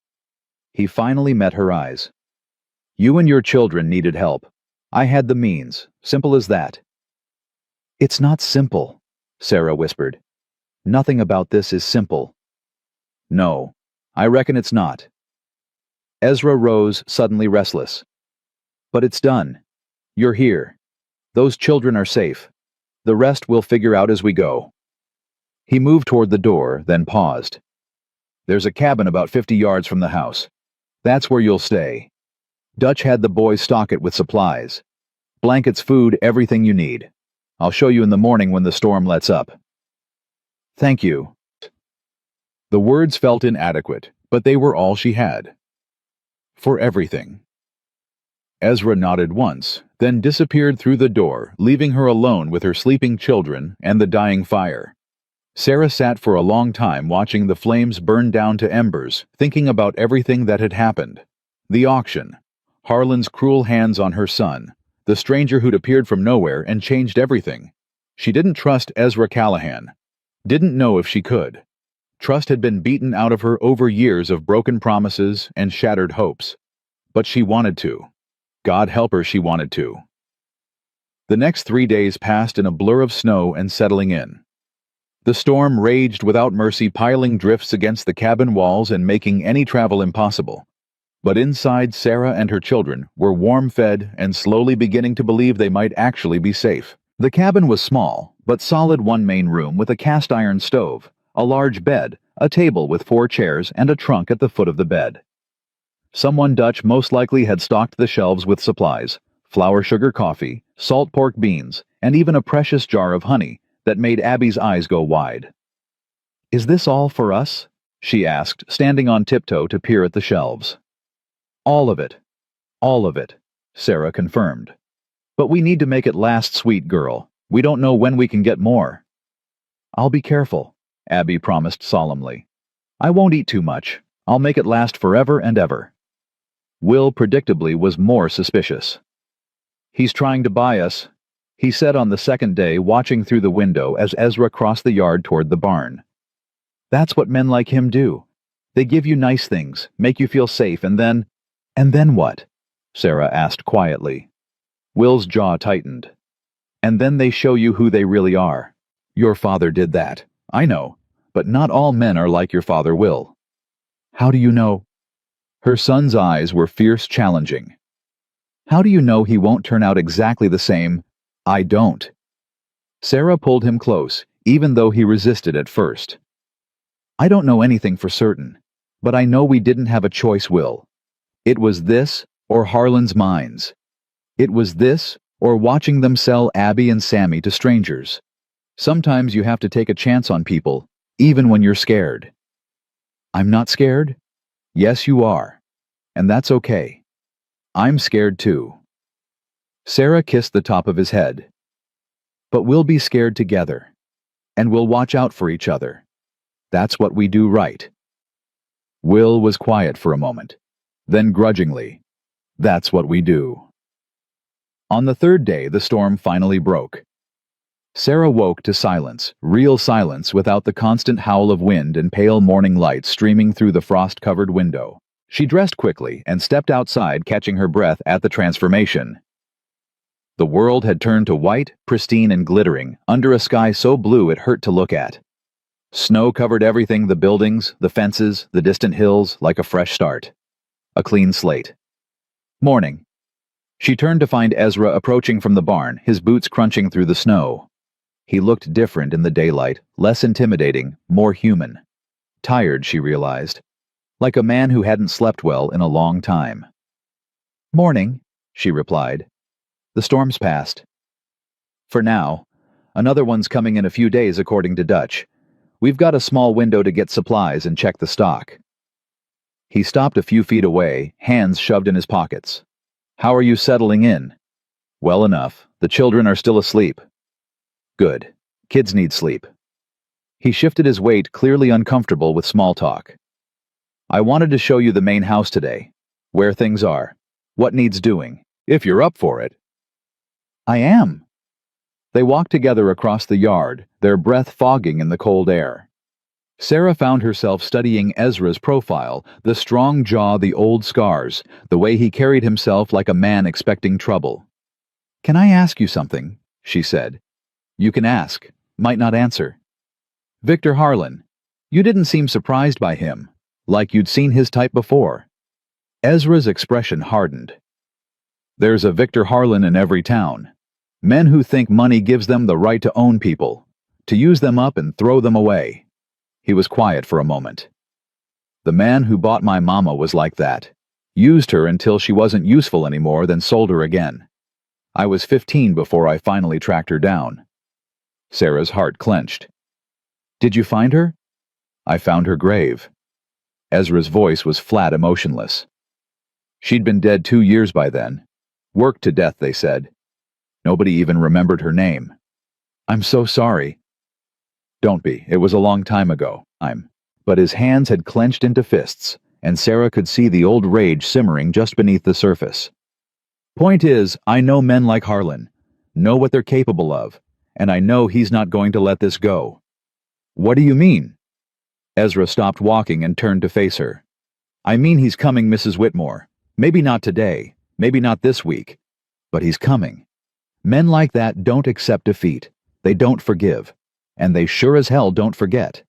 He finally met her eyes. You and your children needed help. I had the means, simple as that. It's not simple, Sarah whispered. Nothing about this is simple. No, I reckon it's not. Ezra rose, suddenly restless. But it's done. You're here. Those children are safe. The rest we'll figure out as we go. He moved toward the door, then paused. There's a cabin about 50 yards from the house. That's where you'll stay. Dutch had the boys stock it with supplies. Blankets, food, everything you need. I'll show you in the morning when the storm lets up. Thank you. The words felt inadequate, but they were all she had. For everything. Ezra nodded once, then disappeared through the door, leaving her alone with her sleeping children and the dying fire. Sarah sat for a long time watching the flames burn down to embers, thinking about everything that had happened. The auction, Harlan's cruel hands on her son, the stranger who'd appeared from nowhere and changed everything. She didn't trust Ezra Callahan. Didn't know if she could. Trust had been beaten out of her over years of broken promises and shattered hopes. But she wanted to. God help her, she wanted to. The next 3 days passed in a blur of snow and settling in. The storm raged without mercy, piling drifts against the cabin walls and making any travel impossible. But inside, Sarah and her children were warm-fed and slowly beginning to believe they might actually be safe. The cabin was small, but solid, one main room with a cast-iron stove, a large bed, a table with 4 chairs, and a trunk at the foot of the bed. Someone Dutch most likely had stocked the shelves with supplies, flour, sugar, coffee, salt pork beans, and even a precious jar of honey that made Abby's eyes go wide. Is this all for us? She asked, standing on tiptoe to peer at the shelves. All of it. All of it, Sarah confirmed. But we need to make it last, sweet girl. We don't know when we can get more. I'll be careful, Abby promised solemnly. I won't eat too much. I'll make it last forever and ever. Will, predictably, was more suspicious. He's trying to buy us, he said on the second day, watching through the window as Ezra crossed the yard toward the barn. That's what men like him do. They give you nice things, make you feel safe, and then what? Sarah asked quietly. Will's jaw tightened. And then they show you who they really are. Your father did that, I know, but not all men are like your father Will. How do you know? Her son's eyes were fierce, challenging. How do you know he won't turn out exactly the same? I don't. Sarah pulled him close, even though he resisted at first. I don't know anything for certain, but I know we didn't have a choice, Will. It was this or Harlan's mines. It was this or watching them sell Abby and Sammy to strangers. Sometimes you have to take a chance on people, even when you're scared. I'm not scared? Yes, you are. And that's okay. I'm scared too. Sarah kissed the top of his head. But we'll be scared together. And we'll watch out for each other. That's what we do, right? Will was quiet for a moment. Then grudgingly, that's what we do. On the third day, the storm finally broke. Sarah woke to silence, real silence without the constant howl of wind and pale morning light streaming through the frost-covered window. She dressed quickly and stepped outside, catching her breath at the transformation. The world had turned to white, pristine and glittering, under a sky so blue it hurt to look at. Snow covered everything, the buildings, the fences, the distant hills, like a fresh start. A clean slate. Morning. She turned to find Ezra approaching from the barn, his boots crunching through the snow. He looked different in the daylight, less intimidating, more human. Tired, she realized. Like a man who hadn't slept well in a long time. Morning, she replied. The storm's passed. For now. Another one's coming in a few days, according to Dutch. We've got a small window to get supplies and check the stock. He stopped a few feet away, hands shoved in his pockets. How are you settling in? Well enough. The children are still asleep. Good. Kids need sleep. He shifted his weight, clearly uncomfortable with small talk. I wanted to show you the main house today. Where things are. What needs doing. If you're up for it. I am. They walked together across the yard, their breath fogging in the cold air. Sarah found herself studying Ezra's profile, the strong jaw, the old scars, the way he carried himself like a man expecting trouble. Can I ask you something? She said. You can ask, might not answer. Victor Harlan. You didn't seem surprised by him, like you'd seen his type before. Ezra's expression hardened. There's a Victor Harlan in every town. Men who think money gives them the right to own people, to use them up and throw them away. He was quiet for a moment. The man who bought my mama was like that. Used her until she wasn't useful anymore, then sold her again. I was 15 before I finally tracked her down. Sarah's heart clenched. Did you find her? I found her grave. Ezra's voice was flat, emotionless. She'd been dead 2 years by then. Worked to death, they said. Nobody even remembered her name. I'm so sorry. Don't be. It was a long time ago. But his hands had clenched into fists, and Sarah could see the old rage simmering just beneath the surface. Point is, I know men like Harlan, know what they're capable of, and I know he's not going to let this go. What do you mean? Ezra stopped walking and turned to face her. I mean he's coming, Mrs. Whitmore. Maybe not today, maybe not this week, but he's coming. Men like that don't accept defeat. They don't forgive. And they sure as hell don't forget.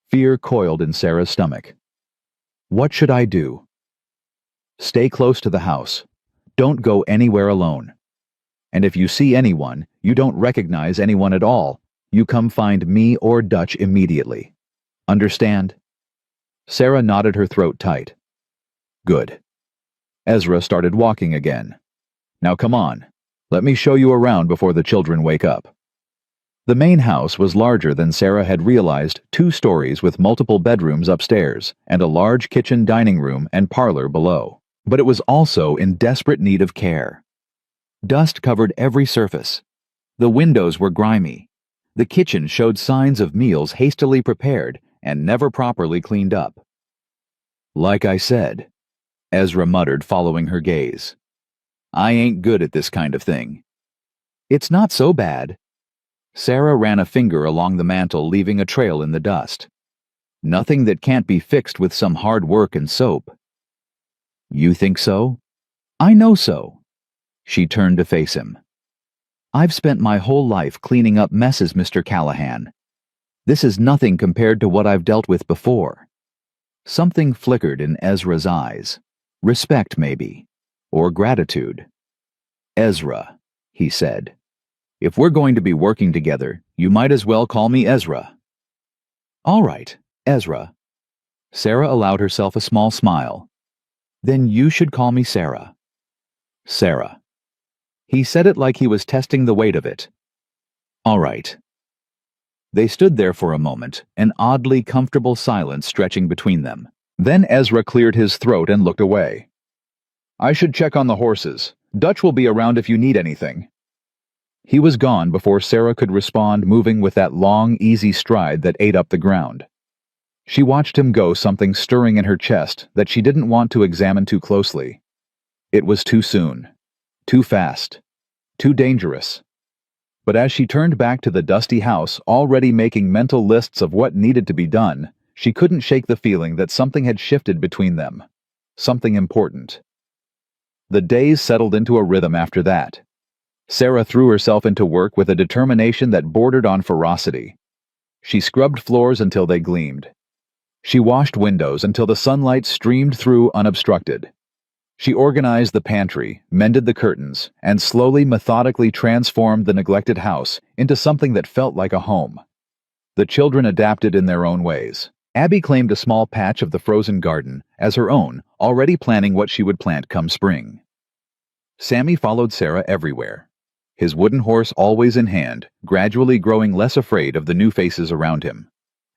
Fear coiled in Sarah's stomach. What should I do? Stay close to the house. Don't go anywhere alone. And if you see anyone, you don't recognize anyone at all, you come find me or Dutch immediately. Understand? Sarah nodded, her throat tight. Good. Ezra started walking again. Now come on. Let me show you around before the children wake up. The main house was larger than Sarah had realized, 2 stories with multiple bedrooms upstairs and a large kitchen, dining room, and parlor below. But it was also in desperate need of care. Dust covered every surface. The windows were grimy. The kitchen showed signs of meals hastily prepared and never properly cleaned up. Like I said, Ezra muttered, following her gaze. I ain't good at this kind of thing. It's not so bad. Sarah ran a finger along the mantel, leaving a trail in the dust. Nothing that can't be fixed with some hard work and soap. You think so? I know so. She turned to face him. I've spent my whole life cleaning up messes, Mr. Callahan. This is nothing compared to what I've dealt with before. Something flickered in Ezra's eyes. Respect, maybe. Or gratitude. Ezra, he said. If we're going to be working together, you might as well call me Ezra. All right, Ezra. Sarah allowed herself a small smile. Then you should call me Sarah. Sarah. He said it like he was testing the weight of it. All right. They stood there for a moment, an oddly comfortable silence stretching between them. Then Ezra cleared his throat and looked away. I should check on the horses. Dutch will be around if you need anything. He was gone before Sarah could respond, moving with that long, easy stride that ate up the ground. She watched him go, something stirring in her chest that she didn't want to examine too closely. It was too soon, too fast, too dangerous. But as she turned back to the dusty house, already making mental lists of what needed to be done, she couldn't shake the feeling that something had shifted between them. Something important. The days settled into a rhythm after that. Sarah threw herself into work with a determination that bordered on ferocity. She scrubbed floors until they gleamed. She washed windows until the sunlight streamed through unobstructed. She organized the pantry, mended the curtains, and slowly, methodically transformed the neglected house into something that felt like a home. The children adapted in their own ways. Abby claimed a small patch of the frozen garden as her own, already planning what she would plant come spring. Sammy followed Sarah everywhere. His wooden horse always in hand, gradually growing less afraid of the new faces around him.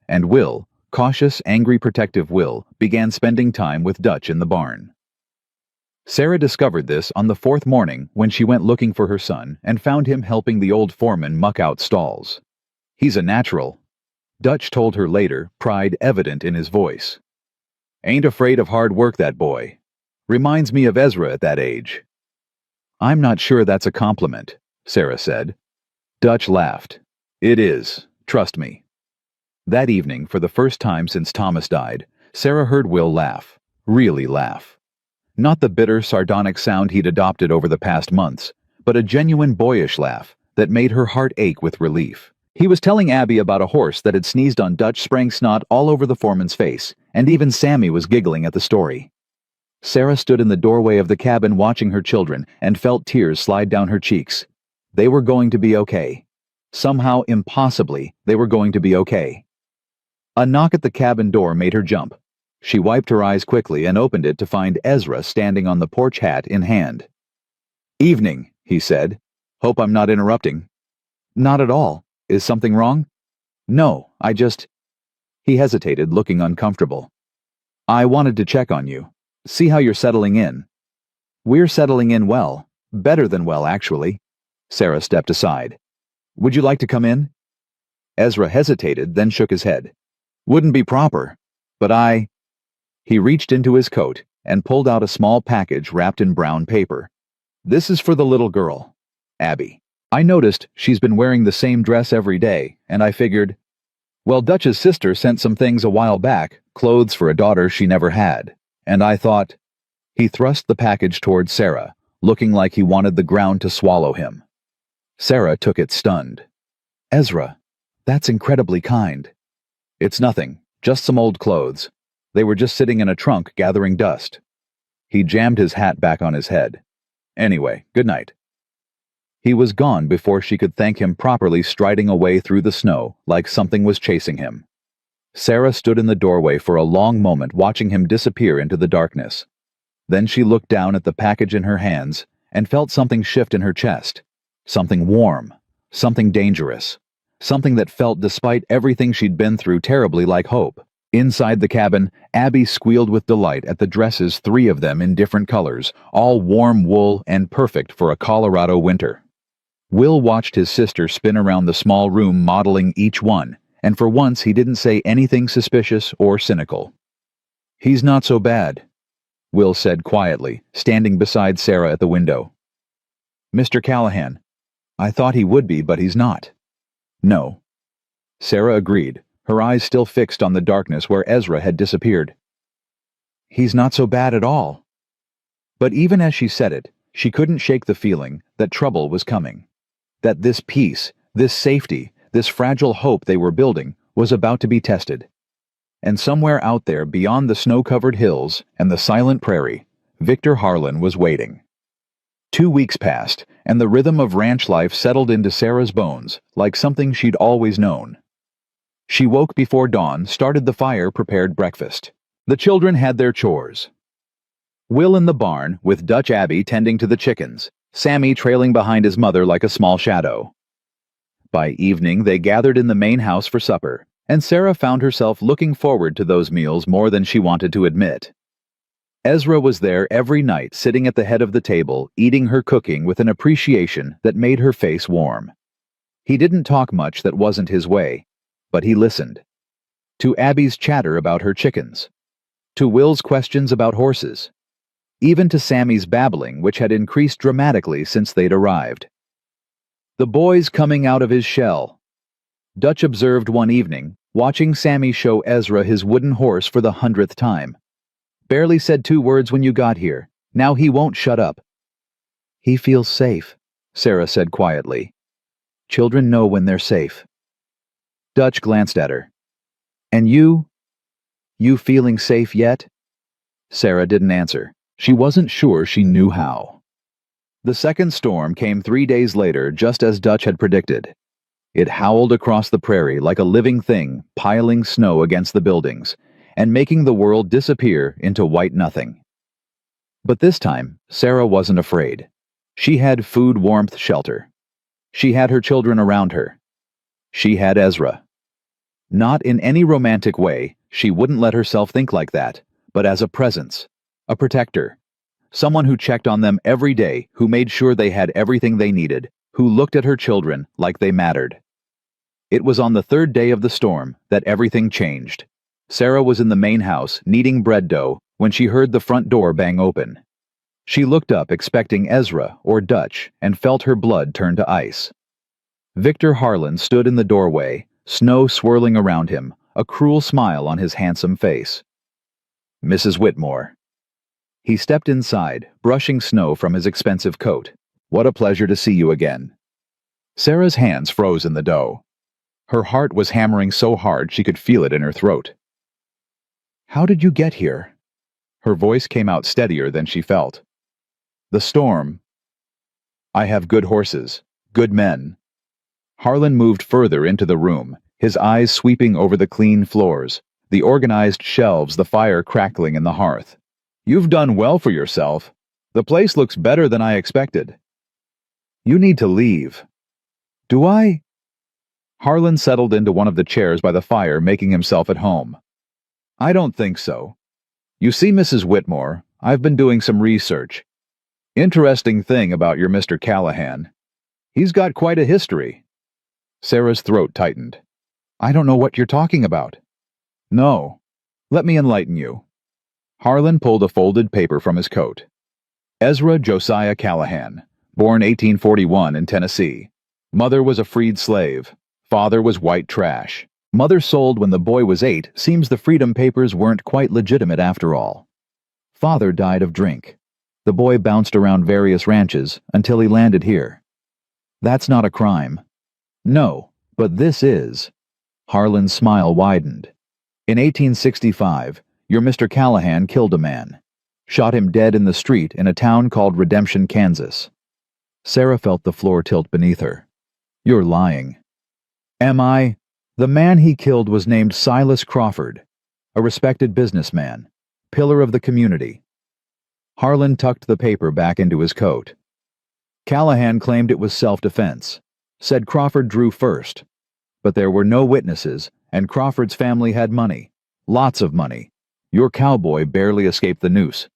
And Will, cautious, angry, protective Will, began spending time with Dutch in the barn. Sarah discovered this on the 4th morning when she went looking for her son and found him helping the old foreman muck out stalls. He's a natural, Dutch told her later, pride evident in his voice. Ain't afraid of hard work, that boy. Reminds me of Ezra at that age. I'm not sure that's a compliment, Sarah said. Dutch laughed. It is, trust me. That evening, for the first time since Thomas died, Sarah heard Will laugh, really laugh. Not the bitter, sardonic sound he'd adopted over the past months, but a genuine boyish laugh that made her heart ache with relief. He was telling Abby about a horse that had sneezed on Dutch, spraying snot all over the foreman's face, and even Sammy was giggling at the story. Sarah stood in the doorway of the cabin watching her children and felt tears slide down her cheeks. They were going to be okay. Somehow, impossibly, they were going to be okay. A knock at the cabin door made her jump. She wiped her eyes quickly and opened it to find Ezra standing on the porch, hat in hand. "Evening," he said. "Hope I'm not interrupting." "Not at all. Is something wrong?" "No, I just—" He hesitated, looking uncomfortable. "I wanted to check on you. See how you're settling in." "We're settling in well. Better than well, actually." Sarah stepped aside. "Would you like to come in?" Ezra hesitated, then shook his head. "Wouldn't be proper. But I—" He reached into his coat and pulled out a small package wrapped in brown paper. "This is for the little girl, Abby. I noticed she's been wearing the same dress every day, and I figured, well, Dutch's sister sent some things a while back, clothes for a daughter she never had, and I thought—" He thrust the package toward Sarah, looking like he wanted the ground to swallow him. Sarah took it stunned. "Ezra, that's incredibly kind." "It's nothing, just some old clothes. They were just sitting in a trunk gathering dust." He jammed his hat back on his head. "Anyway, good night." He was gone before she could thank him properly, striding away through the snow like something was chasing him. Sarah stood in the doorway for a long moment, watching him disappear into the darkness. Then she looked down at the package in her hands and felt something shift in her chest. Something warm, something dangerous, something that felt, despite everything she'd been through, terribly like hope. Inside the cabin, Abby squealed with delight at the dresses, 3 of them in different colors, all warm wool and perfect for a Colorado winter. Will watched his sister spin around the small room modeling each one, and for once he didn't say anything suspicious or cynical. "He's not so bad," Will said quietly, standing beside Sarah at the window. "Mr. Callahan, I thought he would be, but he's not." "No." Sarah agreed, her eyes still fixed on the darkness where Ezra had disappeared. "He's not so bad at all." But even as she said it, she couldn't shake the feeling that trouble was coming. That this peace, this safety, this fragile hope they were building was about to be tested. And somewhere out there beyond the snow-covered hills and the silent prairie, Victor Harlan was waiting. 2 weeks passed, and the rhythm of ranch life settled into Sarah's bones like something she'd always known. She woke before dawn, started the fire, prepared breakfast. The children had their chores. Will in the barn, with Dutch Abby tending to the chickens, Sammy trailing behind his mother like a small shadow. By evening, they gathered in the main house for supper, and Sarah found herself looking forward to those meals more than she wanted to admit. Ezra was there every night, sitting at the head of the table, eating her cooking with an appreciation that made her face warm. He didn't talk much that wasn't his way, but he listened. To Abby's chatter about her chickens, to Will's questions about horses, even to Sammy's babbling, which had increased dramatically since they'd arrived. "The boy's coming out of his shell," Dutch observed one evening, watching Sammy show Ezra his wooden horse for the 100th time. "Barely said 2 words when you got here. Now he won't shut up." "He feels safe," Sarah said quietly. "Children know when they're safe." Dutch glanced at her. "And you? You feeling safe yet?" Sarah didn't answer. She wasn't sure she knew how. The second storm came 3 days later, just as Dutch had predicted. It howled across the prairie like a living thing, piling snow against the buildings, and making the world disappear into white nothing. But this time, Sarah wasn't afraid. She had food, warmth, shelter. She had her children around her. She had Ezra. Not in any romantic way, she wouldn't let herself think like that, but as a presence, a protector, someone who checked on them every day, who made sure they had everything they needed, who looked at her children like they mattered. It was on the 3rd day of the storm that everything changed. Sarah was in the main house, kneading bread dough, when she heard the front door bang open. She looked up, expecting Ezra or Dutch, and felt her blood turn to ice. Victor Harlan stood in the doorway, snow swirling around him, a cruel smile on his handsome face. "Mrs. Whitmore." He stepped inside, brushing snow from his expensive coat. "What a pleasure to see you again." Sarah's hands froze in the dough. Her heart was hammering so hard she could feel it in her throat. "How did you get here?" Her voice came out steadier than she felt. The storm. I have good horses, good men. Harlan moved further into the room, his eyes sweeping over the clean floors, the organized shelves, the fire crackling in the hearth. You've done well for yourself. The place looks better than I expected. You need to leave. Do I? Harlan settled into one of the chairs by the fire, making himself at home. I don't think so. You see, Mrs. Whitmore, I've been doing some research. Interesting thing about your Mr. Callahan. He's got quite a history. Sarah's throat tightened. I don't know what you're talking about. No. Let me enlighten you. Harlan pulled a folded paper from his coat. Ezra Josiah Callahan, born 1841 in Tennessee. Mother was a freed slave. Father was white trash. Mother sold when the boy was 8. Seems the freedom papers weren't quite legitimate after all. Father died of drink. The boy bounced around various ranches until he landed here. That's not a crime. No, but this is. Harlan's smile widened. In 1865, your Mr. Callahan killed a man. Shot him dead in the street in a town called Redemption, Kansas. Sarah felt the floor tilt beneath her. You're lying. Am I? The man he killed was named Silas Crawford, a respected businessman, pillar of the community. Harlan tucked the paper back into his coat. Callahan claimed it was self-defense, said Crawford drew first. But there were no witnesses, and Crawford's family had money. Lots of money. Your cowboy barely escaped the noose.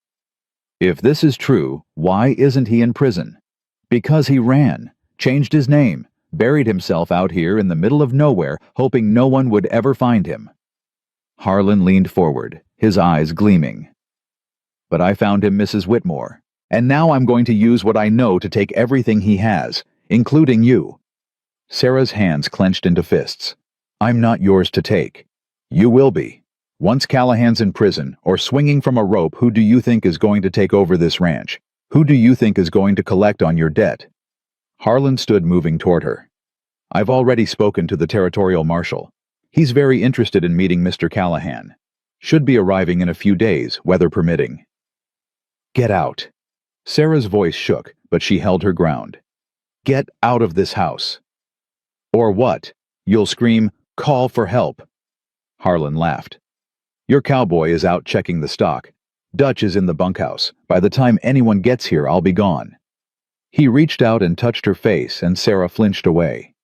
If this is true, why isn't he in prison? Because he ran, changed his name, buried himself out here in the middle of nowhere, hoping no one would ever find him. Harlan leaned forward, his eyes gleaming. But I found him, Mrs. Whitmore, and now I'm going to use what I know to take everything he has, including you. Sarah's hands clenched into fists. I'm not yours to take. You will be. Once Callahan's in prison, or swinging from a rope, who do you think is going to take over this ranch? Who do you think is going to collect on your debt? Harlan stood moving toward her. I've already spoken to the territorial marshal. He's very interested in meeting Mr. Callahan. Should be arriving in a few days, weather permitting. Get out. Sarah's voice shook, but she held her ground. Get out of this house. Or what? You'll scream, call for help. Harlan laughed. Your cowboy is out checking the stock. Dutch is in the bunkhouse. By the time anyone gets here, I'll be gone. He reached out and touched her face, and Sarah flinched away.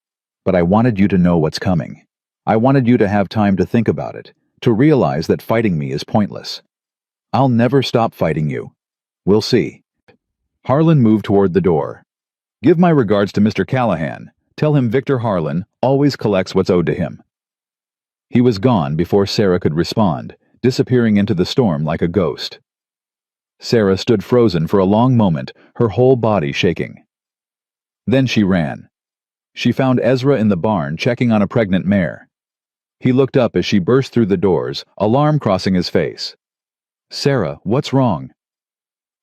But I wanted you to know what's coming. I wanted you to have time to think about it, to realize that fighting me is pointless. I'll never stop fighting you. We'll see. Harlan moved toward the door. Give my regards to Mr. Callahan. Tell him Victor Harlan always collects what's owed to him. He was gone before Sarah could respond, disappearing into the storm like a ghost. Sarah stood frozen for a long moment, her whole body shaking. Then she ran. She found Ezra in the barn checking on a pregnant mare. He looked up as she burst through the doors, alarm crossing his face. Sarah, what's wrong?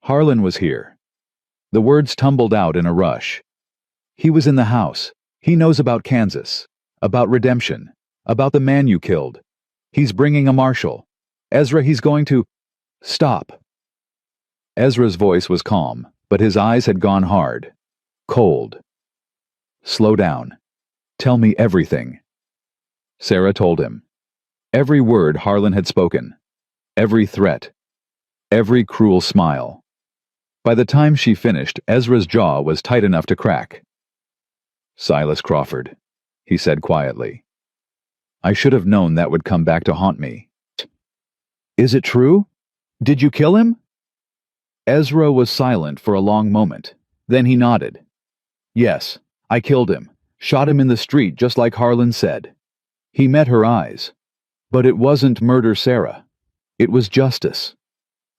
Harlan was here. The words tumbled out in a rush. He was in the house. He knows about Kansas, about redemption, about the man you killed. He's bringing a marshal. Ezra, he's going to... Stop. Ezra's voice was calm, but his eyes had gone hard. Cold. Slow down. Tell me everything. Sarah told him. Every word Harlan had spoken. Every threat. Every cruel smile. By the time she finished, Ezra's jaw was tight enough to crack. Silas Crawford, he said quietly. I should have known that would come back to haunt me. Is it true? Did you kill him? Ezra was silent for a long moment. Then he nodded. Yes, I killed him. Shot him in the street just like Harlan said. He met her eyes. But it wasn't murder, Sarah. It was justice.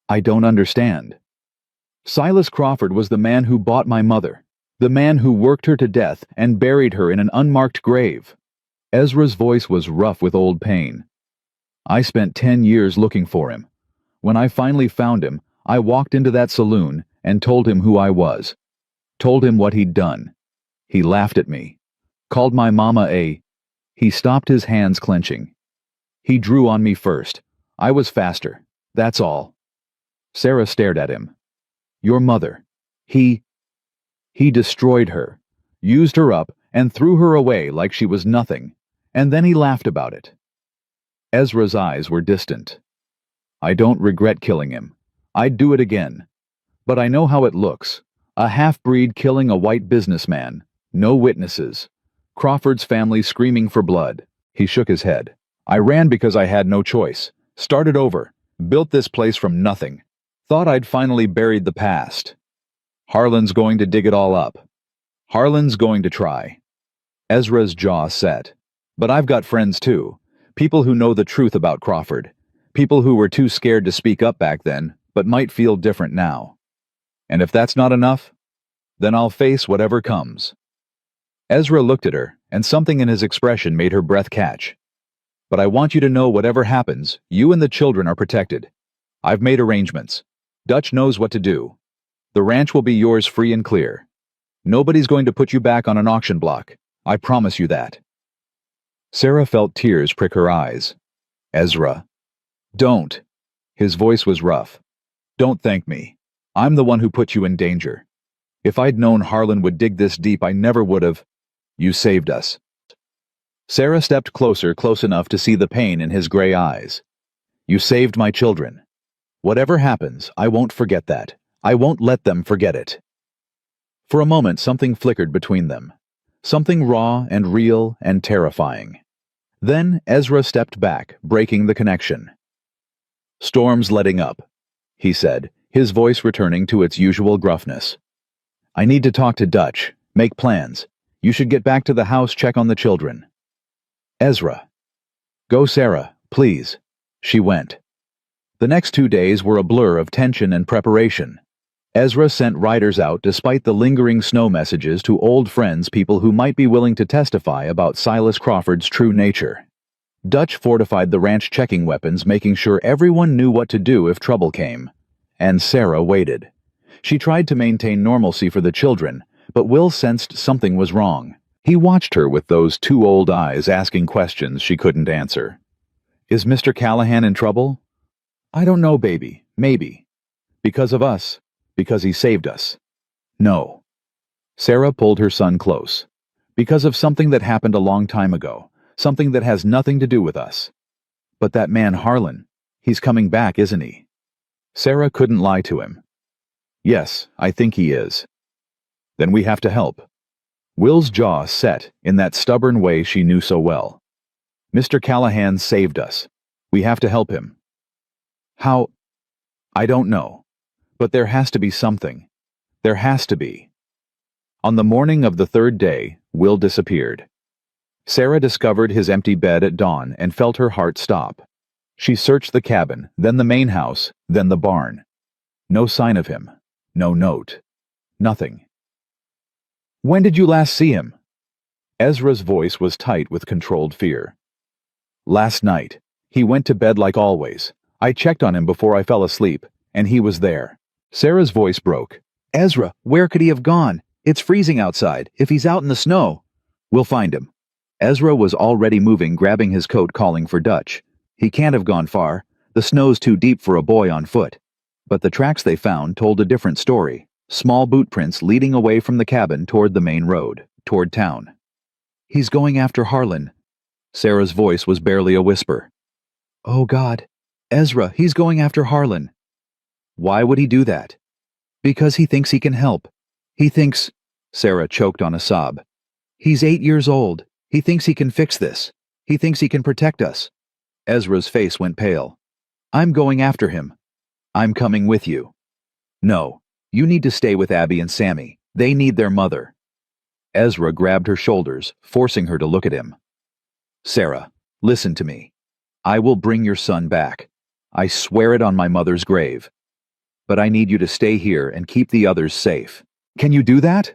I don't understand. Silas Crawford was the man who bought my mother, the man who worked her to death and buried her in an unmarked grave. Ezra's voice was rough with old pain. I spent 10 years looking for him. When I finally found him, I walked into that saloon and told him who I was. Told him what he'd done. He laughed at me. Called my mama a... He stopped, his hands clenching. He drew on me first. I was faster. That's all. Sarah stared at him. Your mother. He destroyed her, used her up, and threw her away like she was nothing, and then he laughed about it. Ezra's eyes were distant. I don't regret killing him. I'd do it again. But I know how it looks. A half-breed killing a white businessman. No witnesses. Crawford's family screaming for blood. He shook his head. I ran because I had no choice. Started over. Built this place from nothing. Thought I'd finally buried the past. Harlan's going to dig it all up. Harlan's going to try. Ezra's jaw set. But I've got friends too. People who know the truth about Crawford. People who were too scared to speak up back then, but might feel different now. And if that's not enough, then I'll face whatever comes. Ezra looked at her, and something in his expression made her breath catch. But I want you to know whatever happens, you and the children are protected. I've made arrangements. Dutch knows what to do. The ranch will be yours free and clear. Nobody's going to put you back on an auction block. I promise you that. Sarah felt tears prick her eyes. Ezra. Don't. His voice was rough. Don't thank me. I'm the one who put you in danger. If I'd known Harlan would dig this deep, I never would have. You saved us. Sarah stepped closer, close enough to see the pain in his gray eyes. You saved my children. Whatever happens, I won't forget that. I won't let them forget it. For a moment, something flickered between them. Something raw and real and terrifying. Then Ezra stepped back, breaking the connection. Storm's letting up, he said, his voice returning to its usual gruffness. I need to talk to Dutch, make plans. You should get back to the house, check on the children. Ezra. Go, Sarah, please. She went. The next 2 days were a blur of tension and preparation. Ezra sent riders out despite the lingering snow messages to old friends, people who might be willing to testify about Silas Crawford's true nature. Dutch fortified the ranch, checking weapons, making sure everyone knew what to do if trouble came. And Sarah waited. She tried to maintain normalcy for the children, but Will sensed something was wrong. He watched her with those 2 old eyes, asking questions she couldn't answer. Is Mr. Callahan in trouble? I don't know, baby. Maybe. Because of us. Because he saved us. No. Sarah pulled her son close. Because of something that happened a long time ago. Something that has nothing to do with us. But that man Harlan, he's coming back, isn't he? Sarah couldn't lie to him. Yes, I think he is. Then we have to help. Will's jaw set in that stubborn way she knew so well. Mr. Callahan saved us. We have to help him. How? I don't know. But there has to be something. There has to be. On the morning of the 3rd day, Will disappeared. Sarah discovered his empty bed at dawn and felt her heart stop. She searched the cabin, then the main house, then the barn. No sign of him. No note. Nothing. When did you last see him? Ezra's voice was tight with controlled fear. Last night. He went to bed like always. I checked on him before I fell asleep, and he was there. Sarah's voice broke. Ezra, where could he have gone? It's freezing outside. If he's out in the snow. We'll find him. Ezra was already moving, grabbing his coat, calling for Dutch. He can't have gone far. The snow's too deep for a boy on foot. But the tracks they found told a different story. Small boot prints leading away from the cabin toward the main road, toward town. He's going after Harlan. Sarah's voice was barely a whisper. Oh God. Ezra, he's going after Harlan. Why would he do that? Because he thinks he can help. He thinks... Sarah choked on a sob. He's 8 years old. He thinks he can fix this. He thinks he can protect us. Ezra's face went pale. I'm going after him. I'm coming with you. No, you need to stay with Abby and Sammy. They need their mother. Ezra grabbed her shoulders, forcing her to look at him. Sarah, listen to me. I will bring your son back. I swear it on my mother's grave. But I need you to stay here and keep the others safe. Can you do that?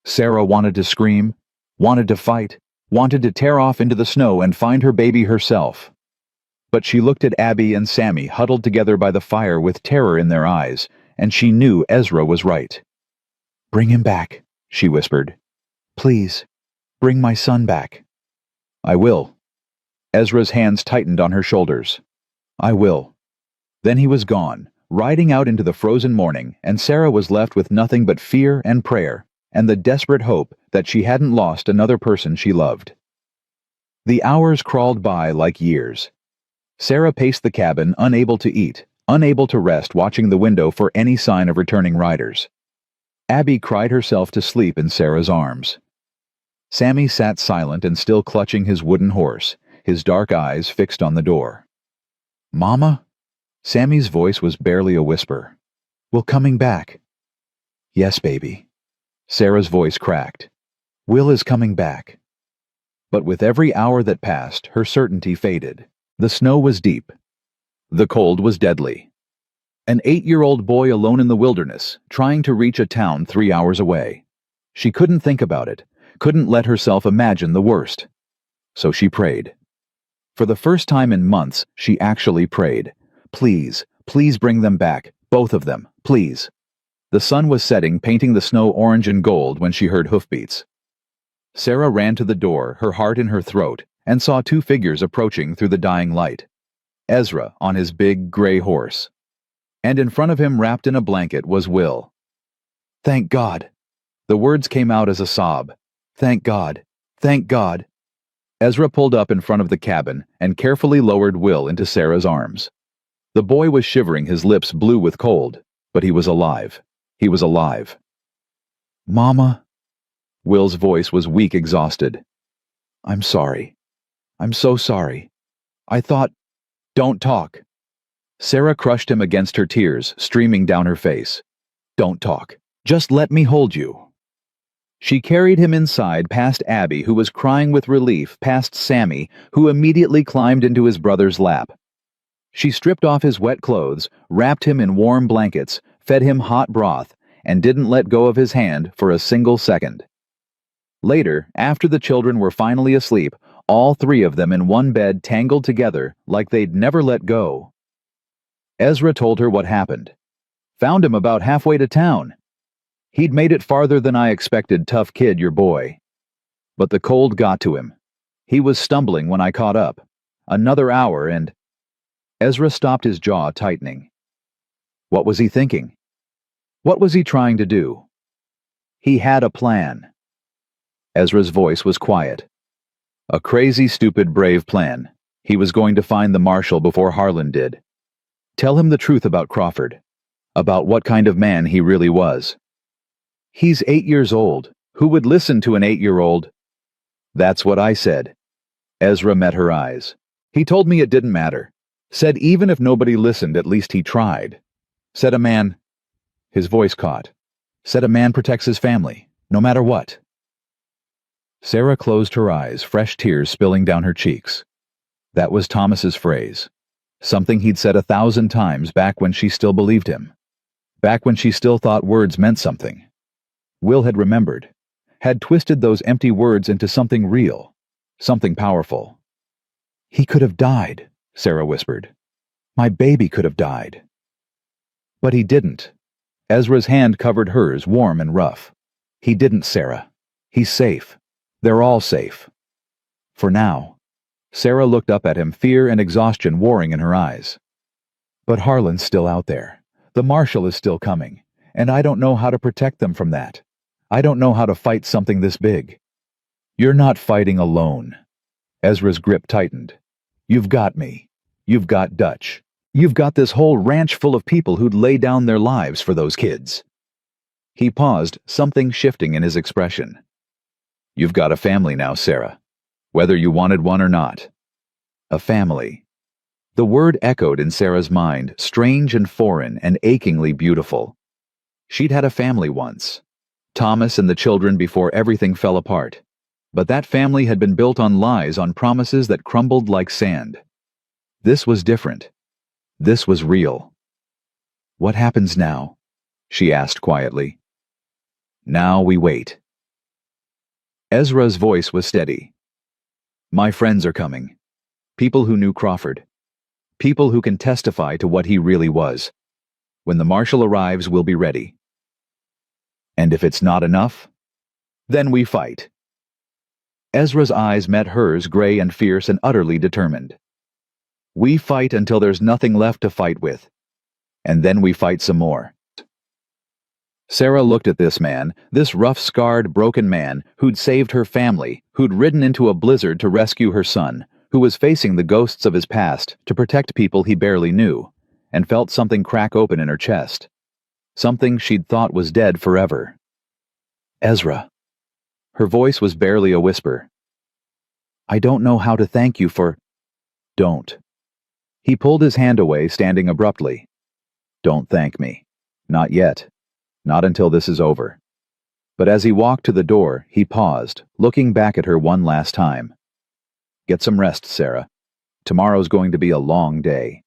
Sarah wanted to scream, wanted to fight, wanted to tear off into the snow and find her baby herself. But she looked at Abby and Sammy huddled together by the fire with terror in their eyes, and she knew Ezra was right. Bring him back, she whispered. Please, bring my son back. I will. Ezra's hands tightened on her shoulders. I will. Then he was gone, riding out into the frozen morning, and Sarah was left with nothing but fear and prayer, and the desperate hope that she hadn't lost another person she loved. The hours crawled by like years. Sarah paced the cabin, unable to eat, unable to rest, watching the window for any sign of returning riders. Abby cried herself to sleep in Sarah's arms. Sammy sat silent and still clutching his wooden horse, his dark eyes fixed on the door. "Mama?" Sammy's voice was barely a whisper. "Will coming back?" "Yes, baby." Sarah's voice cracked. "Will is coming back." But with every hour that passed, her certainty faded. The snow was deep. The cold was deadly. An 8-year-old boy alone in the wilderness, trying to reach a town 3 hours away. She couldn't think about it, couldn't let herself imagine the worst. So she prayed. For the first time in months, she actually prayed. "Please, please bring them back, both of them, please." The sun was setting, painting the snow orange and gold when she heard hoofbeats. Sarah ran to the door, her heart in her throat, and saw 2 figures approaching through the dying light. Ezra on his big, gray horse. And in front of him, wrapped in a blanket, was Will. "Thank God." The words came out as a sob. "Thank God. Thank God." Ezra pulled up in front of the cabin and carefully lowered Will into Sarah's arms. The boy was shivering, his lips blue with cold, but he was alive. He was alive. "Mama?" Will's voice was weak, exhausted. "I'm sorry. I'm so sorry. I thought—" "Don't talk." Sarah crushed him against her, tears streaming down her face. "Don't talk. Just let me hold you." She carried him inside, past Abby, who was crying with relief, past Sammy, who immediately climbed into his brother's lap. She stripped off his wet clothes, wrapped him in warm blankets, fed him hot broth, and didn't let go of his hand for a single second. Later, after the children were finally asleep, all 3 of them in one bed, tangled together like they'd never let go. Ezra told her what happened. "Found him about halfway to town. He'd made it farther than I expected, tough kid, your boy. But the cold got to him. He was stumbling when I caught up. Another hour and—" Ezra stopped, his jaw tightening. What was he thinking? What was he trying to do? He had a plan. Ezra's voice was quiet. A crazy, stupid, brave plan. He was going to find the marshal before Harlan did. Tell him the truth about Crawford. About what kind of man he really was. He's 8 years old. Who would listen to an 8-year-old? That's what I said. Ezra met her eyes. He told me it didn't matter. Said even if nobody listened, at least he tried. Said a man... His voice caught. Said a man protects his family, no matter what. Sarah closed her eyes, fresh tears spilling down her cheeks. That was Thomas's phrase. Something he'd said 1,000 times back when she still believed him. Back when she still thought words meant something. Will had remembered. Had twisted those empty words into something real. Something powerful. He could have died, Sarah whispered. My baby could have died. But he didn't. Ezra's hand covered hers, warm and rough. He didn't, Sarah. He's safe. They're all safe. For now. Sarah looked up at him, fear and exhaustion warring in her eyes. But Harlan's still out there. The marshal is still coming. And I don't know how to protect them from that. I don't know how to fight something this big. You're not fighting alone. Ezra's grip tightened. You've got me. You've got Dutch. You've got this whole ranch full of people who'd lay down their lives for those kids. He paused, something shifting in his expression. You've got a family now, Sarah. Whether you wanted one or not. A family. The word echoed in Sarah's mind, strange and foreign and achingly beautiful. She'd had a family once. Thomas and the children before everything fell apart. But that family had been built on lies, on promises that crumbled like sand. This was different. This was real. What happens now? She asked quietly. Now we wait. Ezra's voice was steady. My friends are coming. People who knew Crawford. People who can testify to what he really was. When the marshal arrives, we'll be ready. And if it's not enough, then we fight. Ezra's eyes met hers, gray and fierce and utterly determined. We fight until there's nothing left to fight with. and then we fight some more." Sarah looked at this man, this rough, scarred, broken man who'd saved her family, who'd ridden into a blizzard to rescue her son, who was facing the ghosts of his past to protect people he barely knew, and felt something crack open in her chest. Something she'd thought was dead forever. "Ezra." Her voice was barely a whisper. "I don't know how to thank you for—" "Don't." He pulled his hand away, standing abruptly. "Don't thank me. Not yet. Not until this is over." But as he walked to the door, he paused, looking back at her one last time. "Get some rest, Sarah. Tomorrow's going to be a long day."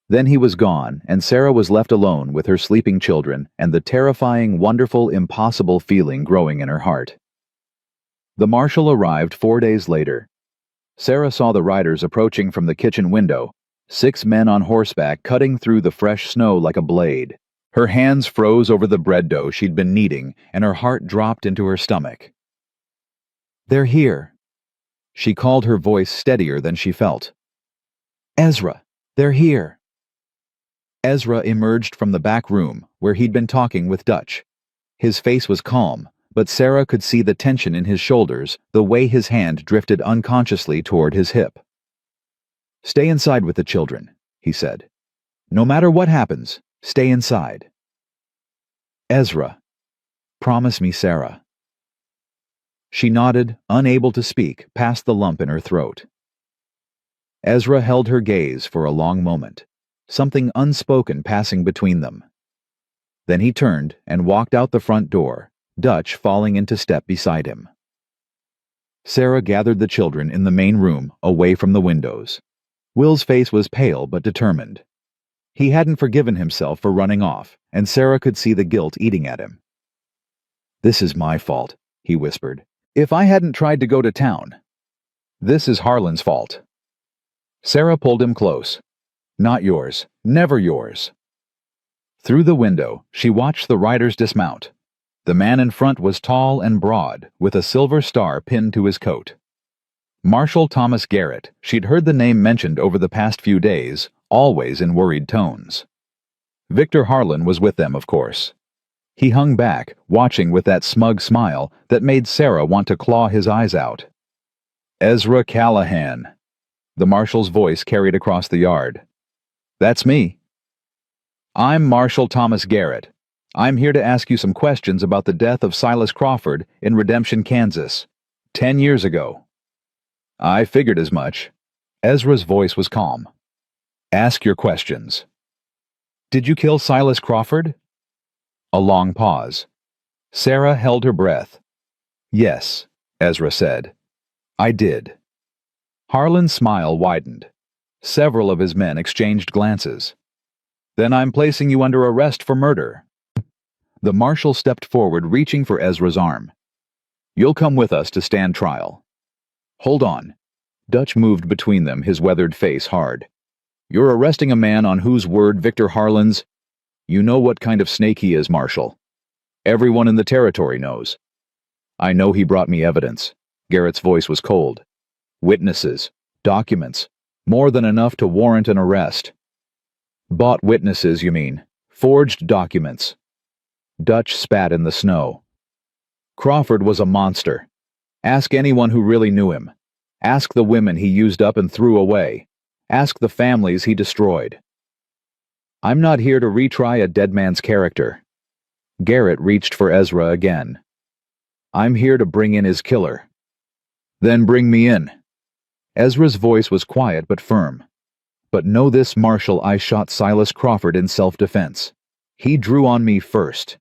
Then he was gone, and Sarah was left alone with her sleeping children and the terrifying, wonderful, impossible feeling growing in her heart. The marshal arrived 4 days later. Sarah saw the riders approaching from the kitchen window, 6 men on horseback cutting through the fresh snow like a blade. Her hands froze over the bread dough she'd been kneading, and her heart dropped into her stomach. "They're here." She called, her voice steadier than she felt. "Ezra, they're here." Ezra emerged from the back room, where he'd been talking with Dutch. His face was calm, but Sarah could see the tension in his shoulders, the way his hand drifted unconsciously toward his hip. "Stay inside with the children," he said. "No matter what happens, stay inside." "Ezra, promise me, Sarah." She nodded, unable to speak, past the lump in her throat. Ezra held her gaze for a long moment, something unspoken passing between them. Then he turned and walked out the front door, Dutch falling into step beside him. Sarah gathered the children in the main room, away from the windows. Will's face was pale but determined. He hadn't forgiven himself for running off, and Sarah could see the guilt eating at him. "This is my fault," he whispered. "If I hadn't tried to go to town." "This is Harlan's fault." Sarah pulled him close. "Not yours. Never yours." Through the window, she watched the riders dismount. The man in front was tall and broad, with a silver star pinned to his coat. Marshal Thomas Garrett. She'd heard the name mentioned over the past few days, always in worried tones. Victor Harlan was with them, of course. He hung back, watching with that smug smile that made Sarah want to claw his eyes out. "Ezra Callahan." The marshal's voice carried across the yard. "That's me." "I'm Marshal Thomas Garrett. I'm here to ask you some questions about the death of Silas Crawford in Redemption, Kansas, 10 years ago." "I figured as much." Ezra's voice was calm. "Ask your questions." "Did you kill Silas Crawford?" A long pause. Sarah held her breath. "Yes," Ezra said. "I did." Harlan's smile widened. Several of his men exchanged glances. "Then I'm placing you under arrest for murder." The marshal stepped forward, reaching for Ezra's arm. "You'll come with us to stand trial." "Hold on." Dutch moved between them, his weathered face hard. "You're arresting a man on whose word Victor Harlan's—" "You know what kind of snake he is, Marshal. Everyone in the territory knows." "I know he brought me evidence." Garrett's voice was cold. "Witnesses, documents, more than enough to warrant an arrest." "Bought witnesses, you mean? Forged documents." Dutch spat in the snow. "Crawford was a monster. Ask anyone who really knew him. Ask the women he used up and threw away. Ask the families he destroyed." "I'm not here to retry a dead man's character." Garrett reached for Ezra again. "I'm here to bring in his killer." "Then bring me in." Ezra's voice was quiet but firm. "But know this, Marshal, I shot Silas Crawford in self-defense. He drew on me first.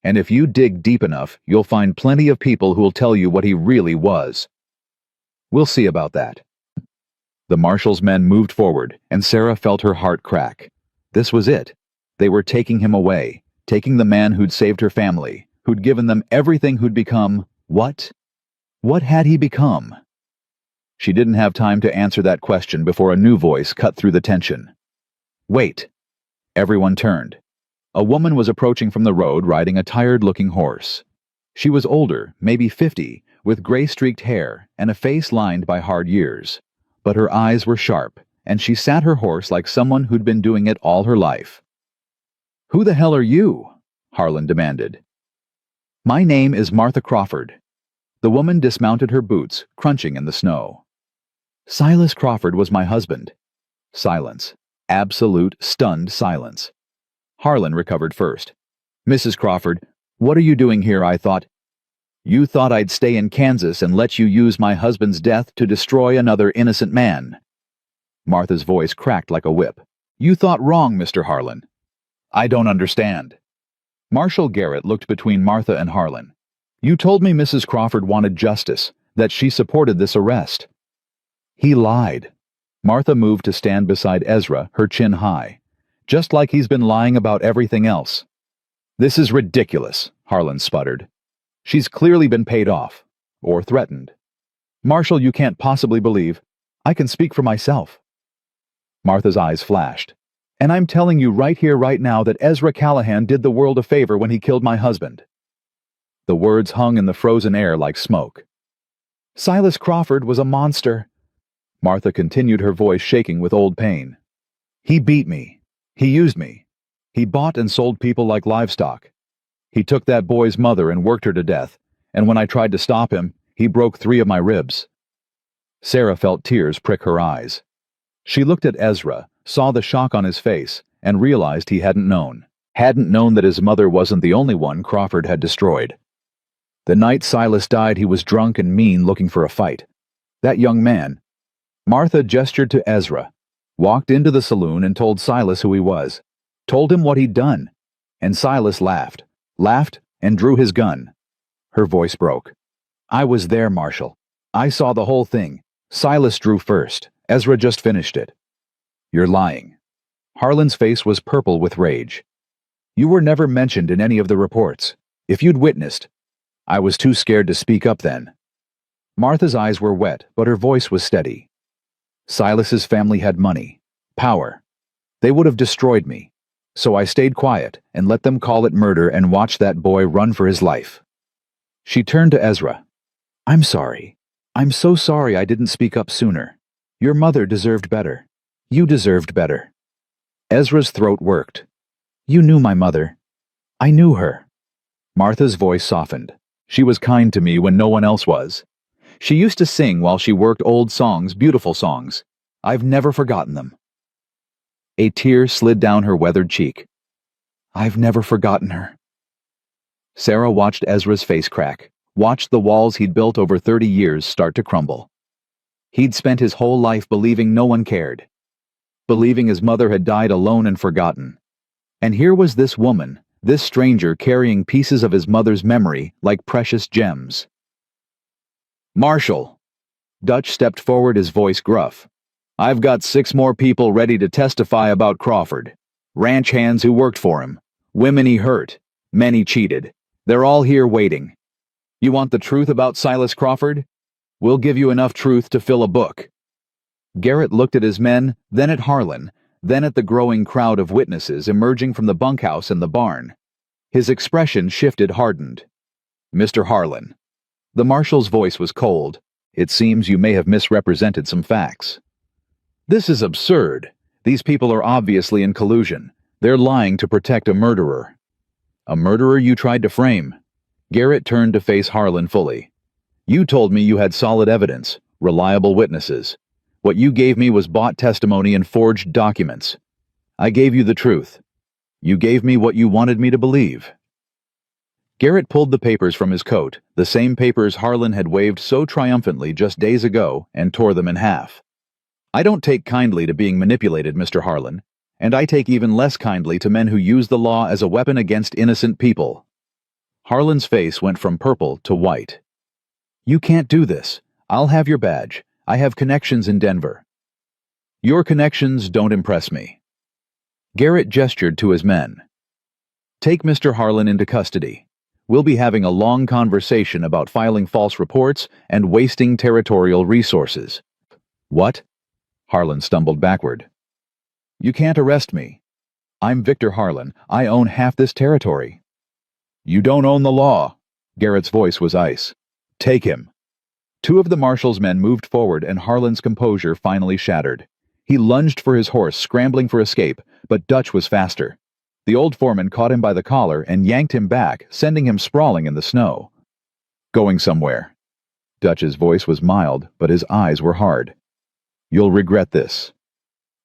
And if you dig deep enough, you'll find plenty of people who'll tell you what he really was." "We'll see about that." The marshal's men moved forward, and Sarah felt her heart crack. This was it. They were taking him away, taking the man who'd saved her family, who'd given them everything, who'd become what? What had he become? She didn't have time to answer that question before a new voice cut through the tension. "Wait!" Everyone turned. A woman was approaching from the road riding a tired-looking horse. She was older, maybe 50, with gray-streaked hair and a face lined by hard years. But her eyes were sharp, and she sat her horse like someone who'd been doing it all her life. "Who the hell are you?" Harlan demanded. "My name is Martha Crawford." The woman dismounted her boots, crunching in the snow. "Silas Crawford was my husband." Silence. Absolute, stunned silence. Harlan recovered first. "Mrs. Crawford, what are you doing here, I thought?" "You thought I'd stay in Kansas and let you use my husband's death to destroy another innocent man." Martha's voice cracked like a whip. "You thought wrong, Mr. Harlan." "I don't understand." Marshal Garrett looked between Martha and Harlan. "You told me Mrs. Crawford wanted justice, that she supported this arrest." "He lied." Martha moved to stand beside Ezra, her chin high. "Just like he's been lying about everything else." "This is ridiculous," Harlan sputtered. "She's clearly been paid off. Or threatened." "Marshal, you can't possibly believe. I can speak for myself." Martha's eyes flashed. "And I'm telling you right here, right now, that Ezra Callahan did the world a favor when he killed my husband." The words hung in the frozen air like smoke. "Silas Crawford was a monster." Martha continued, her voice shaking with old pain. "He beat me. He used me. He bought and sold people like livestock. He took that boy's mother and worked her to death, and when I tried to stop him, he broke 3 of my ribs." Sarah felt tears prick her eyes. She looked at Ezra, saw the shock on his face, and realized he hadn't known. Hadn't known that his mother wasn't the only one Crawford had destroyed. The night Silas died, he was drunk and mean, looking for a fight. That young man. Martha gestured to Ezra, walked into the saloon and told Silas who he was, told him what he'd done, and Silas laughed and drew his gun. Her voice broke. "I was there, Marshal. I saw the whole thing. Silas drew first. Ezra just finished it." "You're lying." Harlan's face was purple with rage. "You were never mentioned in any of the reports. If you'd witnessed..." "I was too scared to speak up then." Martha's eyes were wet, but her voice was steady. "Silas's family had money, power. They would have destroyed me. So I stayed quiet and let them call it murder and watch that boy run for his life." She turned to Ezra. "I'm sorry. I'm so sorry I didn't speak up sooner. Your mother deserved better. You deserved better." Ezra's throat worked. "You knew my mother." "I knew her." Martha's voice softened. "She was kind to me when no one else was. She used to sing while she worked old songs, beautiful songs. I've never forgotten them." A tear slid down her weathered cheek. "I've never forgotten her." Sarah watched Ezra's face crack, watched the walls he'd built over 30 years start to crumble. He'd spent his whole life believing no one cared, believing his mother had died alone and forgotten. And here was this woman, this stranger, carrying pieces of his mother's memory like precious gems. "Marshal!" Dutch stepped forward, his voice gruff. "I've got 6 more people ready to testify about Crawford. Ranch hands who worked for him, women he hurt, men he cheated. They're all here waiting. You want the truth about Silas Crawford? We'll give you enough truth to fill a book." Garrett looked at his men, then at Harlan, then at the growing crowd of witnesses emerging from the bunkhouse and the barn. His expression shifted, hardened. "Mr. Harlan." The marshal's voice was cold. "It seems you may have misrepresented some facts." "This is absurd. These people are obviously in collusion. They're lying to protect a murderer." "A murderer you tried to frame." Garrett turned to face Harlan fully. "You told me you had solid evidence, reliable witnesses. What you gave me was bought testimony and forged documents. I gave you the truth. You gave me what you wanted me to believe." Garrett pulled the papers from his coat, the same papers Harlan had waved so triumphantly just days ago, and tore them in half. "I don't take kindly to being manipulated, Mr. Harlan, and I take even less kindly to men who use the law as a weapon against innocent people." Harlan's face went from purple to white. "You can't do this. I'll have your badge. I have connections in Denver." "Your connections don't impress me." Garrett gestured to his men. "Take Mr. Harlan into custody. We'll be having a long conversation about filing false reports and wasting territorial resources." "What?" Harlan stumbled backward. "You can't arrest me. I'm Victor Harlan. I own half this territory." "You don't own the law." Garrett's voice was ice. "Take him." 2 of the marshal's men moved forward, and Harlan's composure finally shattered. He lunged for his horse, scrambling for escape, but Dutch was faster. The old foreman caught him by the collar and yanked him back, sending him sprawling in the snow. "Going somewhere." Dutch's voice was mild, but his eyes were hard. "You'll regret this."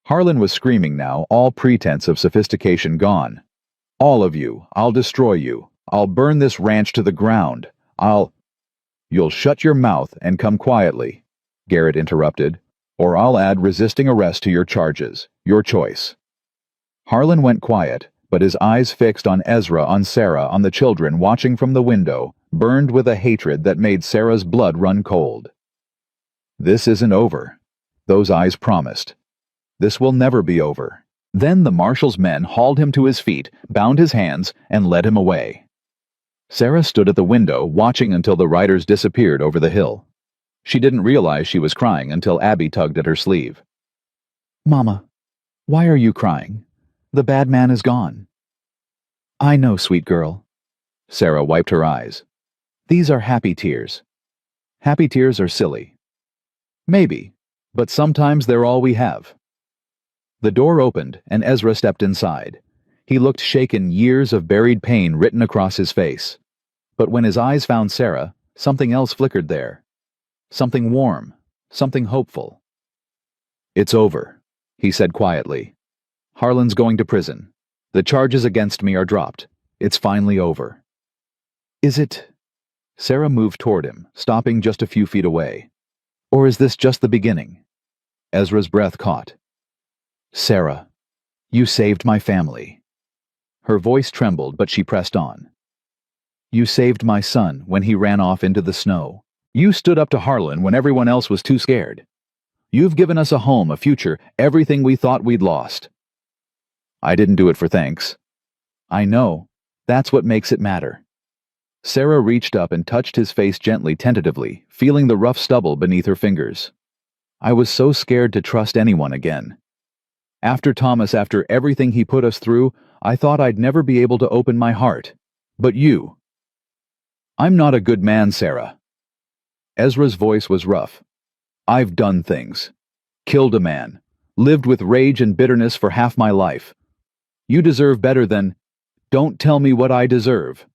Harlan was screaming now, all pretense of sophistication gone. "All of you, I'll destroy you. I'll burn this ranch to the ground. "You'll shut your mouth and come quietly," Garrett interrupted, "or I'll add resisting arrest to your charges. Your choice." Harlan went quiet, but his eyes fixed on Ezra, on Sarah, on the children watching from the window, burned with a hatred that made Sarah's blood run cold. This isn't over. Those eyes promised. This will never be over. Then the marshal's men hauled him to his feet, bound his hands, and led him away. Sarah stood at the window, watching until the riders disappeared over the hill. She didn't realize she was crying until Abby tugged at her sleeve. "Mama, why are you crying? The bad man is gone." "I know, sweet girl." Sarah wiped her eyes. "These are happy tears." "Happy tears are silly." "Maybe, but sometimes they're all we have." The door opened, and Ezra stepped inside. He looked shaken, years of buried pain written across his face. But when his eyes found Sarah, something else flickered there. Something warm, something hopeful. "It's over," he said quietly. "Harlan's going to prison. The charges against me are dropped. It's finally over." "Is it?" Sarah moved toward him, stopping just a few feet away. "Or is this just the beginning?" Ezra's breath caught. "Sarah, you saved my family." Her voice trembled, but she pressed on. "You saved my son when he ran off into the snow. You stood up to Harlan when everyone else was too scared. You've given us a home, a future, everything we thought we'd lost." "I didn't do it for thanks." "I know. That's what makes it matter." Sarah reached up and touched his face gently, tentatively, feeling the rough stubble beneath her fingers. "I was so scared to trust anyone again. After Thomas, after everything he put us through, I thought I'd never be able to open my heart. But you." "I'm not a good man, Sarah." Ezra's voice was rough. "I've done things. Killed a man. Lived with rage and bitterness for half my life. You deserve better than— Don't tell me what I deserve."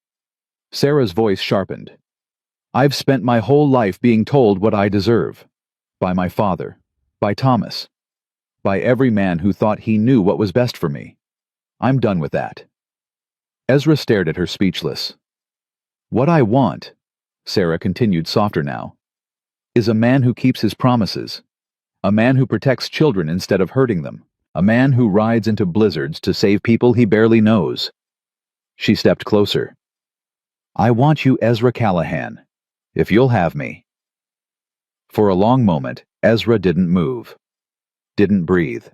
Sarah's voice sharpened. "I've spent my whole life being told what I deserve. By my father. By Thomas. By every man who thought he knew what was best for me. I'm done with that." Ezra stared at her, speechless. "What I want," Sarah continued, softer now, "is a man who keeps his promises. A man who protects children instead of hurting them. A man who rides into blizzards to save people he barely knows." She stepped closer. "I want you, Ezra Callahan, if you'll have me." For a long moment, Ezra didn't move. Didn't breathe.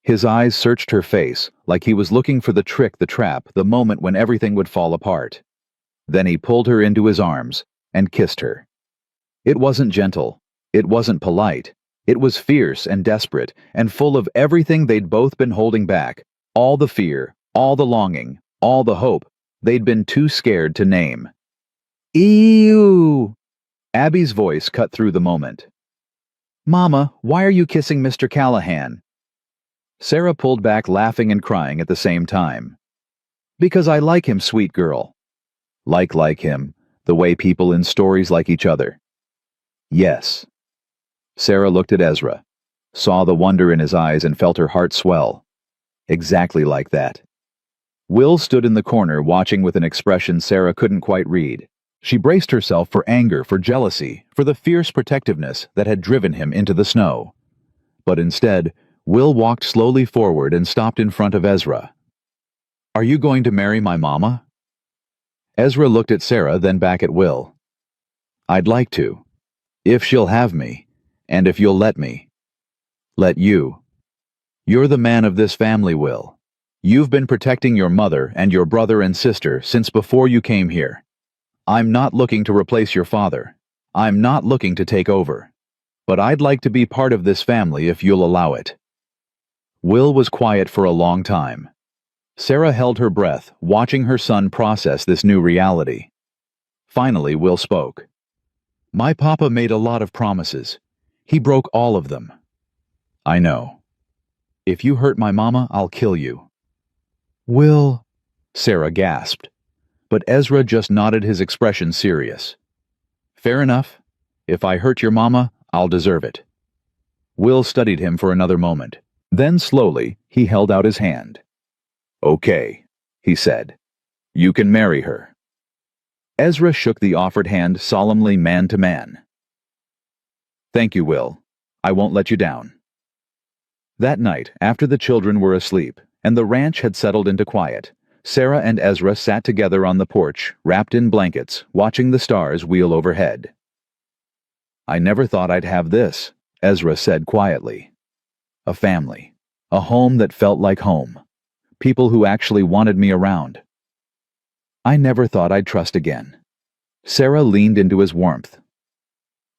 His eyes searched her face, like he was looking for the trick, the trap, the moment when everything would fall apart. Then he pulled her into his arms and kissed her. It wasn't gentle. It wasn't polite. It was fierce and desperate, and full of everything they'd both been holding back. All the fear, all the longing, all the hope they'd been too scared to name. "Ew!" Abby's voice cut through the moment. "Mama, why are you kissing Mr. Callahan?" Sarah pulled back, laughing and crying at the same time. "Because I like him, sweet girl." Like him, the way people in stories like each other. "Yes." Sarah looked at Ezra, saw the wonder in his eyes and felt her heart swell. Exactly like that. Will stood in the corner, watching with an expression Sarah couldn't quite read. She braced herself for anger, for jealousy, for the fierce protectiveness that had driven him into the snow. But instead, Will walked slowly forward and stopped in front of Ezra. "Are you going to marry my mama?" Ezra looked at Sarah, then back at Will. "I'd like to. If she'll have me, and if you'll let me." "Let you." "You're the man of this family, Will. You've been protecting your mother and your brother and sister since before you came here. I'm not looking to replace your father. I'm not looking to take over. But I'd like to be part of this family if you'll allow it." Will was quiet for a long time. Sarah held her breath, watching her son process this new reality. Finally, Will spoke. "My papa made a lot of promises. He broke all of them." "I know. If you hurt my mama, I'll kill you." Will, Sarah gasped, but Ezra just nodded, his expression serious. Fair enough. If I hurt your mama, I'll deserve it. Will studied him for another moment. Then slowly, he held out his hand. Okay, he said. You can marry her. Ezra shook the offered hand solemnly, man to man. Thank you, Will. I won't let you down. That night, after the children were asleep, and the ranch had settled into quiet, Sarah and Ezra sat together on the porch, wrapped in blankets, watching the stars wheel overhead. I never thought I'd have this, Ezra said quietly. A family. A home that felt like home. People who actually wanted me around. I never thought I'd trust again. Sarah leaned into his warmth.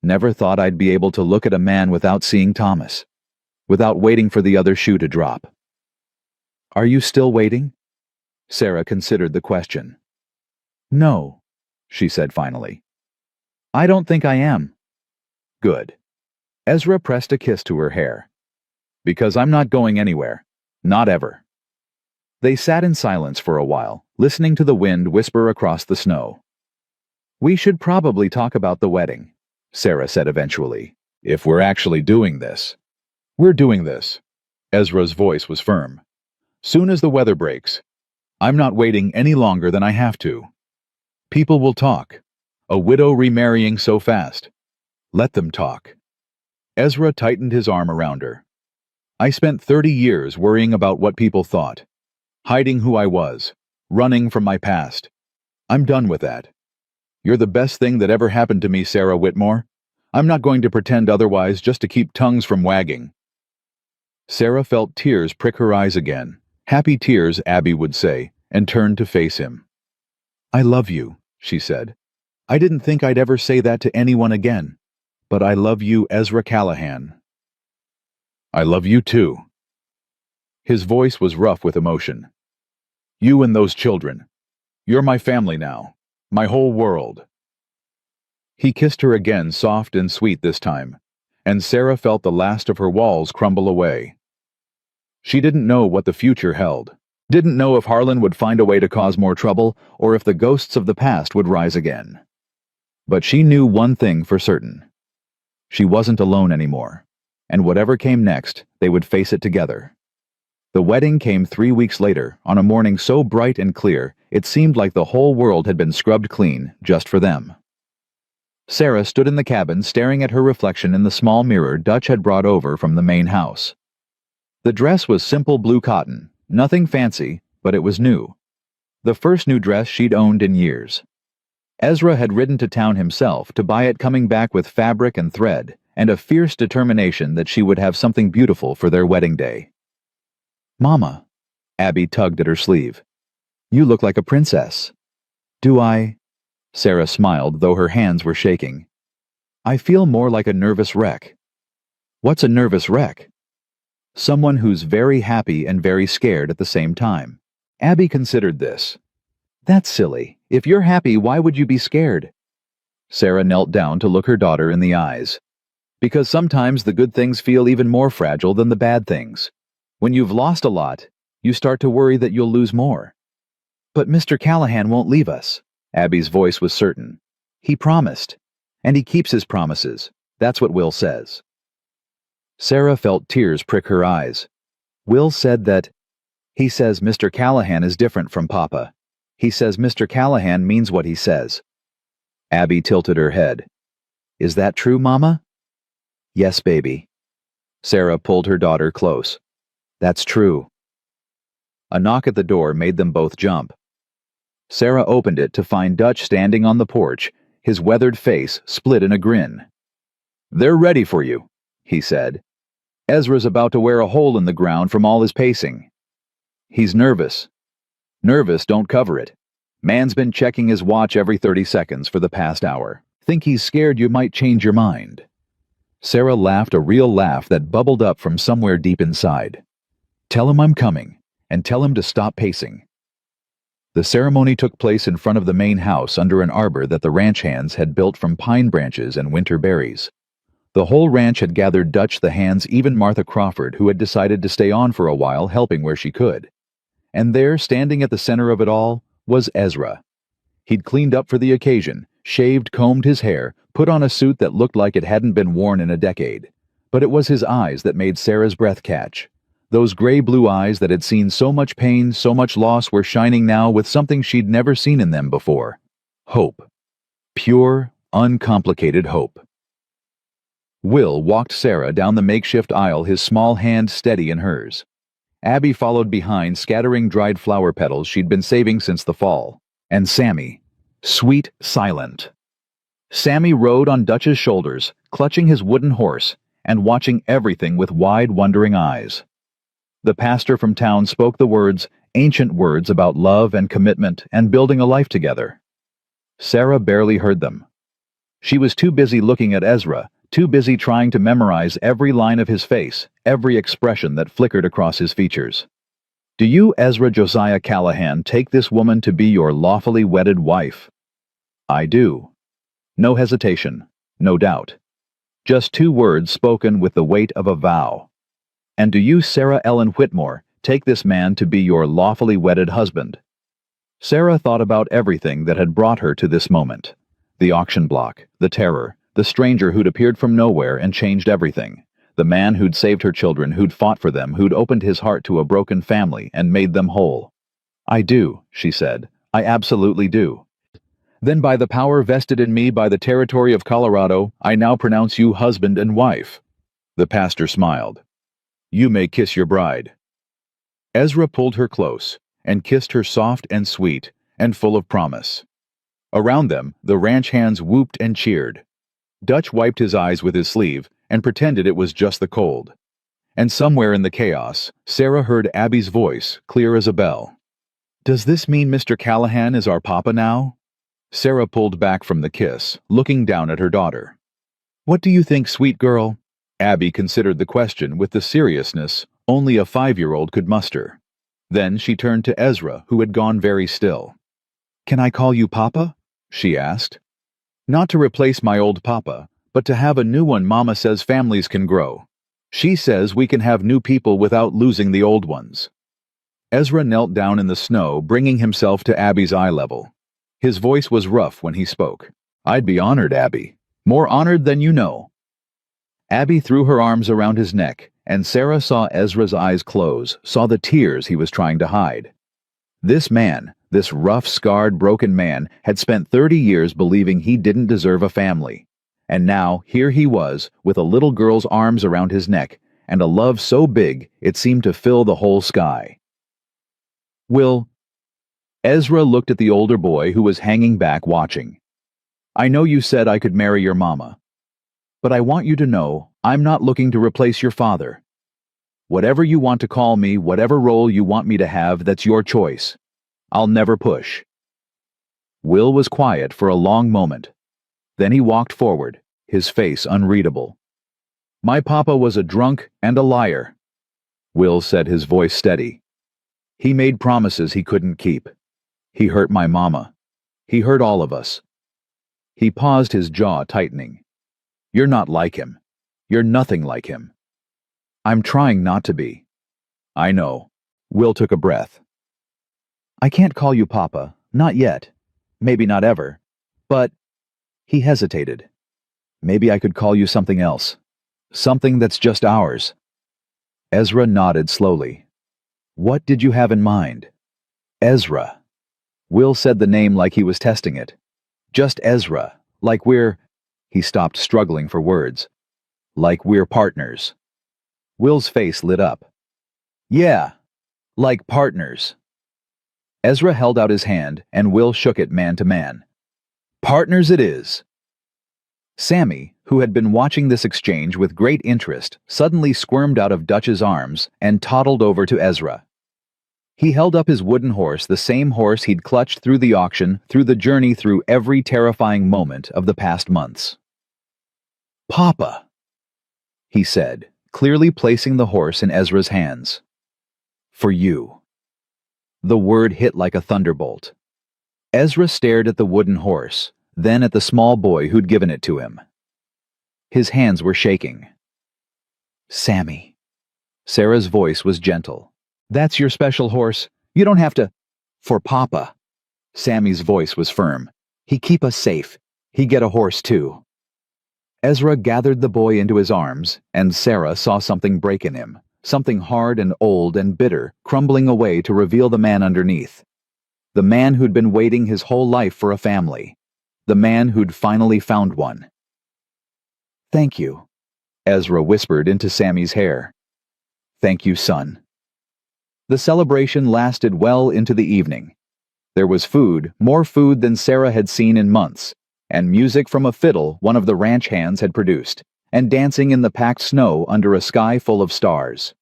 Never thought I'd be able to look at a man without seeing Thomas, without waiting for the other shoe to drop. Are you still waiting? Sarah considered the question. No, she said finally. I don't think I am. Good. Ezra pressed a kiss to her hair. Because I'm not going anywhere. Not ever. They sat in silence for a while, listening to the wind whisper across the snow. We should probably talk about the wedding, Sarah said eventually. If we're actually doing this. We're doing this. Ezra's voice was firm. Soon as the weather breaks. I'm not waiting any longer than I have to. People will talk. A widow remarrying so fast. Let them talk. Ezra tightened his arm around her. I spent 30 years worrying about what people thought. Hiding who I was. Running from my past. I'm done with that. You're the best thing that ever happened to me, Sarah Whitmore. I'm not going to pretend otherwise just to keep tongues from wagging. Sarah felt tears prick her eyes again. Happy tears, Abby would say, and turned to face him. I love you, she said. I didn't think I'd ever say that to anyone again. But I love you, Ezra Callahan. I love you too. His voice was rough with emotion. You and those children. You're my family now. My whole world. He kissed her again, soft and sweet this time, and Sarah felt the last of her walls crumble away. She didn't know what the future held. Didn't know if Harlan would find a way to cause more trouble, or if the ghosts of the past would rise again. But she knew one thing for certain. She wasn't alone anymore, and whatever came next, they would face it together. The wedding came 3 weeks later, on a morning so bright and clear, it seemed like the whole world had been scrubbed clean just for them. Sarah stood in the cabin staring at her reflection in the small mirror Dutch had brought over from the main house. The dress was simple blue cotton, nothing fancy, but it was new. The first new dress she'd owned in years. Ezra had ridden to town himself to buy it, coming back with fabric and thread, and a fierce determination that she would have something beautiful for their wedding day. Mama, Abby tugged at her sleeve. You look like a princess. Do I? Sarah smiled, though her hands were shaking. I feel more like a nervous wreck. What's a nervous wreck? Someone who's very happy and very scared at the same time. Abby considered this. That's silly. If you're happy, why would you be scared? Sarah knelt down to look her daughter in the eyes. Because sometimes the good things feel even more fragile than the bad things. When you've lost a lot, you start to worry that you'll lose more. But Mr. Callahan won't leave us. Abby's voice was certain. He promised. And he keeps his promises. That's what Will says. Sarah felt tears prick her eyes. Will said that. He says Mr. Callahan is different from Papa. He says Mr. Callahan means what he says. Abby tilted her head. Is that true, Mama? Yes, baby. Sarah pulled her daughter close. That's true. A knock at the door made them both jump. Sarah opened it to find Dutch standing on the porch, his weathered face split in a grin. They're ready for you, he said. Ezra's about to wear a hole in the ground from all his pacing. He's nervous. Nervous, don't cover it. Man's been checking his watch every 30 seconds for the past hour. Think he's scared you might change your mind. Sarah laughed, a real laugh that bubbled up from somewhere deep inside. Tell him I'm coming, and tell him to stop pacing. The ceremony took place in front of the main house under an arbor that the ranch hands had built from pine branches and winter berries. The whole ranch had gathered Dutch the hands, even Martha Crawford, who had decided to stay on for a while, helping where she could. And there, standing at the center of it all, was Ezra. He'd cleaned up for the occasion, shaved, combed his hair, put on a suit that looked like it hadn't been worn in a decade. But it was his eyes that made Sarah's breath catch. Those gray-blue eyes that had seen so much pain, so much loss, were shining now with something she'd never seen in them before. Hope. Pure, uncomplicated hope. Will walked Sarah down the makeshift aisle, his small hand steady in hers. Abby followed behind, scattering dried flower petals she'd been saving since the fall. And Sammy, sweet, silent. Sammy rode on Dutch's shoulders, clutching his wooden horse, and watching everything with wide, wondering eyes. The pastor from town spoke the words, ancient words about love and commitment and building a life together. Sarah barely heard them. She was too busy looking at Ezra, too busy trying to memorize every line of his face, every expression that flickered across his features. "Do you, Ezra Josiah Callahan, take this woman to be your lawfully wedded wife?" "I do." No hesitation, no doubt. Just two words spoken with the weight of a vow. "And do you, Sarah Ellen Whitmore, take this man to be your lawfully wedded husband?" Sarah thought about everything that had brought her to this moment. The auction block, the terror, the stranger who'd appeared from nowhere and changed everything. The man who'd saved her children, who'd fought for them, who'd opened his heart to a broken family and made them whole. "I do," she said. "I absolutely do." "Then by the power vested in me by the territory of Colorado, I now pronounce you husband and wife." The pastor smiled. "You may kiss your bride." Ezra pulled her close and kissed her soft and sweet and full of promise. Around them, the ranch hands whooped and cheered. Dutch wiped his eyes with his sleeve and pretended it was just the cold. And somewhere in the chaos, Sarah heard Abby's voice, clear as a bell. "Does this mean Mr. Callahan is our papa now?" Sarah pulled back from the kiss, looking down at her daughter. "What do you think, sweet girl?" Abby considered the question with the seriousness only a 5-year-old could muster. Then she turned to Ezra, who had gone very still. "Can I call you Papa?" she asked. "Not to replace my old papa, but to have a new one. Mama says families can grow. She says we can have new people without losing the old ones." Ezra knelt down in the snow, bringing himself to Abby's eye level. His voice was rough when he spoke. "I'd be honored, Abby. More honored than you know." Abby threw her arms around his neck, and Sarah saw Ezra's eyes close, saw the tears he was trying to hide. This man, this rough, scarred, broken man, had spent 30 years believing he didn't deserve a family. And now, here he was, with a little girl's arms around his neck, and a love so big it seemed to fill the whole sky. "Will..." Ezra looked at the older boy who was hanging back watching. "I know you said I could marry your mama. But I want you to know, I'm not looking to replace your father. Whatever you want to call me, whatever role you want me to have, that's your choice. I'll never push." Will was quiet for a long moment. Then he walked forward, his face unreadable. "My papa was a drunk and a liar," Will said, his voice steady. "He made promises he couldn't keep. He hurt my mama. He hurt all of us." He paused, his jaw tightening. "You're not like him. You're nothing like him." "I'm trying not to be." "I know." Will took a breath. "I can't call you Papa, not yet. Maybe not ever. But..." He hesitated. "Maybe I could call you something else. Something that's just ours." Ezra nodded slowly. "What did you have in mind?" "Ezra." Will said the name like he was testing it. "Just Ezra, like we're..." He stopped, struggling for words. "Like we're partners." Will's face lit up. "Yeah, like partners." Ezra held out his hand, and Will shook it man to man. "Partners it is." Sammy, who had been watching this exchange with great interest, suddenly squirmed out of Dutch's arms and toddled over to Ezra. He held up his wooden horse, the same horse he'd clutched through the auction, through the journey, through every terrifying moment of the past months. "Papa," he said, clearly placing the horse in Ezra's hands. "For you." The word hit like a thunderbolt. Ezra stared at the wooden horse, then at the small boy who'd given it to him. His hands were shaking. "Sammy." Sarah's voice was gentle. "That's your special horse. You don't have to. For Papa. Sammy's voice was firm. He keep us safe. He get a horse too. Ezra gathered the boy into his arms, and Sarah saw something break in him, something hard and old and bitter, crumbling away to reveal the man underneath. The man who'd been waiting his whole life for a family. The man who'd finally found one. Thank you, Ezra whispered into Sammy's hair. Thank you, son. The celebration lasted well into the evening. There was food, more food than Sarah had seen in months, and music from a fiddle one of the ranch hands had produced, and dancing in the packed snow under a sky full of stars.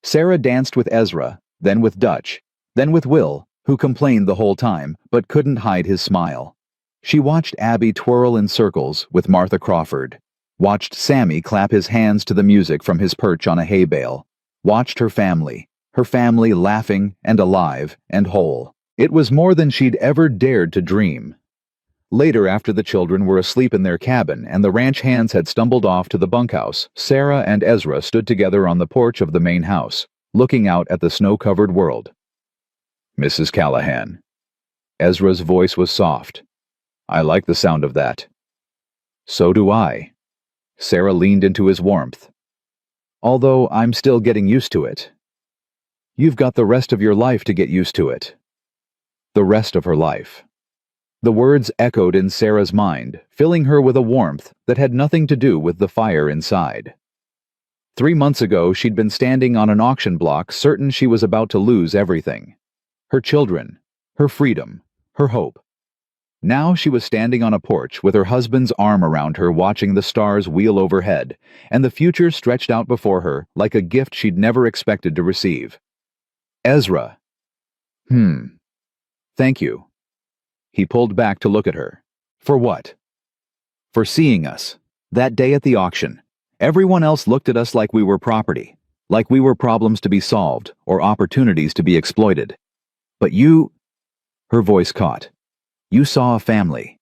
Sarah danced with Ezra, then with Dutch, then with Will, who complained the whole time, but couldn't hide his smile. She watched Abby twirl in circles with Martha Crawford, watched Sammy clap his hands to the music from his perch on a hay bale, watched her family laughing and alive and whole. It was more than she'd ever dared to dream. Later, after the children were asleep in their cabin and the ranch hands had stumbled off to the bunkhouse, Sarah and Ezra stood together on the porch of the main house, looking out at the snow-covered world. Mrs. Callahan. Ezra's voice was soft. I like the sound of that. So do I. Sarah leaned into his warmth. Although I'm still getting used to it. You've got the rest of your life to get used to it. The rest of her life. The words echoed in Sarah's mind, filling her with a warmth that had nothing to do with the fire inside. 3 months ago, she'd been standing on an auction block, certain she was about to lose everything. Her children, her freedom, her hope. Now she was standing on a porch with her husband's arm around her, watching the stars wheel overhead, and the future stretched out before her like a gift she'd never expected to receive. Ezra. Thank you. He pulled back to look at her. For what? For seeing us. That day at the auction. Everyone else looked at us like we were property, like we were problems to be solved or opportunities to be exploited. But you... Her voice caught. You saw a family.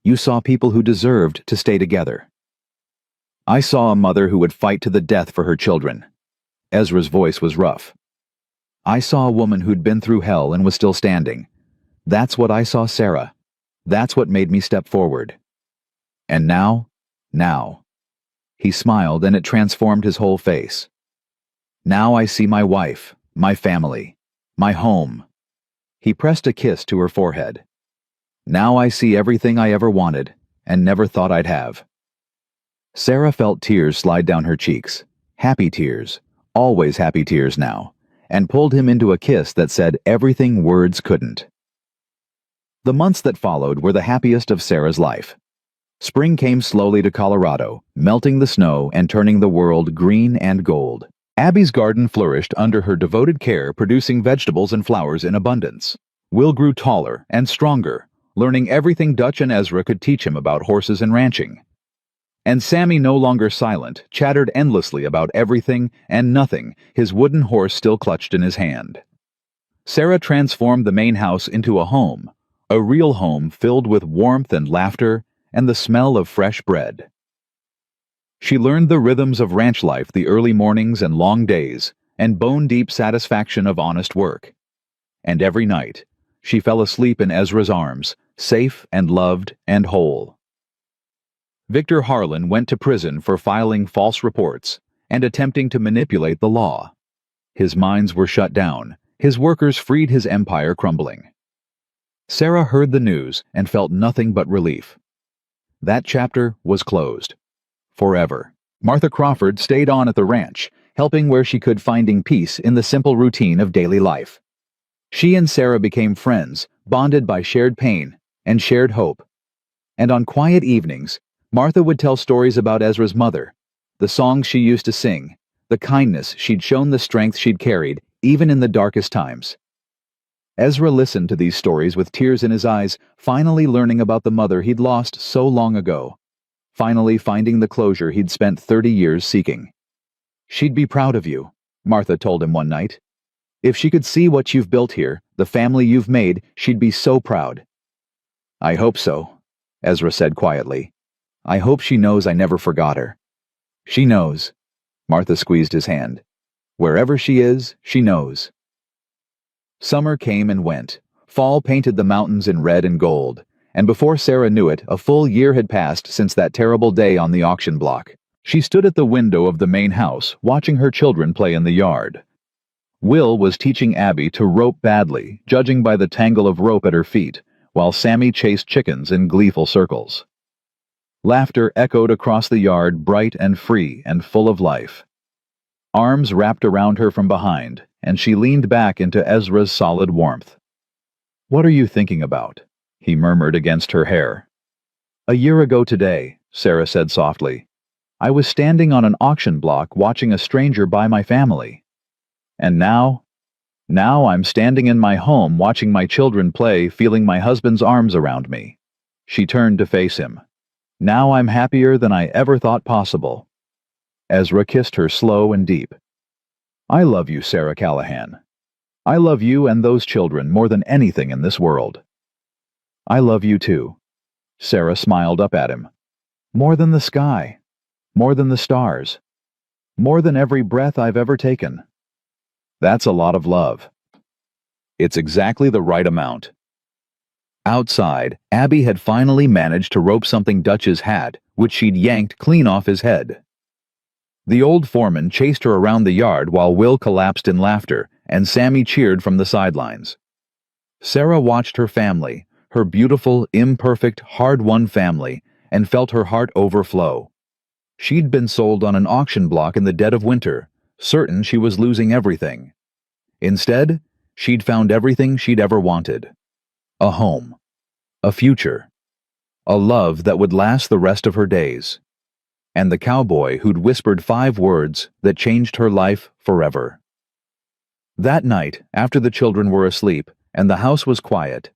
You saw people who deserved to stay together. I saw a mother who would fight to the death for her children. Ezra's voice was rough. I saw a woman who'd been through hell and was still standing. That's what I saw, Sarah. That's what made me step forward. And now. He smiled and it transformed his whole face. Now I see my wife, my family, my home. He pressed a kiss to her forehead. Now I see everything I ever wanted and never thought I'd have. Sarah felt tears slide down her cheeks, happy tears, always happy tears now, and pulled him into a kiss that said everything words couldn't. The months that followed were the happiest of Sarah's life. Spring came slowly to Colorado, melting the snow and turning the world green and gold. Abby's garden flourished under her devoted care, producing vegetables and flowers in abundance. Will grew taller and stronger, learning everything Dutch and Ezra could teach him about horses and ranching. And Sammy, no longer silent, chattered endlessly about everything and nothing, his wooden horse still clutched in his hand. Sarah transformed the main house into a home, a real home filled with warmth and laughter and the smell of fresh bread. She learned the rhythms of ranch life, the early mornings and long days, and bone-deep satisfaction of honest work. And every night, she fell asleep in Ezra's arms, safe and loved and whole. Victor Harlan went to prison for filing false reports and attempting to manipulate the law. His mines were shut down, his workers freed, his empire crumbling. Sarah heard the news and felt nothing but relief. That chapter was closed. Forever. Martha Crawford stayed on at the ranch, helping where she could, finding peace in the simple routine of daily life. She and Sarah became friends, bonded by shared pain and shared hope. And on quiet evenings, Martha would tell stories about Ezra's mother, the songs she used to sing, the kindness she'd shown, the strength she'd carried, even in the darkest times. Ezra listened to these stories with tears in his eyes, finally learning about the mother he'd lost so long ago, finally finding the closure he'd spent 30 years seeking. She'd be proud of you, Martha told him one night. If she could see what you've built here, the family you've made, she'd be so proud. I hope so, Ezra said quietly. I hope she knows I never forgot her. She knows. Martha squeezed his hand. Wherever she is, she knows. Summer came and went. Fall painted the mountains in red and gold. And before Sarah knew it, a full year had passed since that terrible day on the auction block. She stood at the window of the main house, watching her children play in the yard. Will was teaching Abby to rope badly, judging by the tangle of rope at her feet, while Sammy chased chickens in gleeful circles. Laughter echoed across the yard, bright and free and full of life. Arms wrapped around her from behind, and she leaned back into Ezra's solid warmth. "What are you thinking about?" he murmured against her hair. "A year ago today," Sarah said softly, "I was standing on an auction block watching a stranger buy my family. And now I'm standing in my home watching my children play, feeling my husband's arms around me." She turned to face him. "Now I'm happier than I ever thought possible." Ezra kissed her slow and deep. "I love you, Sarah Callahan. I love you and those children more than anything in this world." "I love you too." Sarah smiled up at him. "More than the sky. More than the stars. More than every breath I've ever taken." "That's a lot of love." "It's exactly the right amount." Outside, Abby had finally managed to rope something Dutch's hat, which she'd yanked clean off his head. The old foreman chased her around the yard while Will collapsed in laughter, and Sammy cheered from the sidelines. Sarah watched her family, her beautiful, imperfect, hard-won family, and felt her heart overflow. She'd been sold on an auction block in the dead of winter, certain she was losing everything. Instead, she'd found everything she'd ever wanted. A home. A future. A love that would last the rest of her days. And the cowboy who'd whispered 5 words that changed her life forever. That night, after the children were asleep and the house was quiet,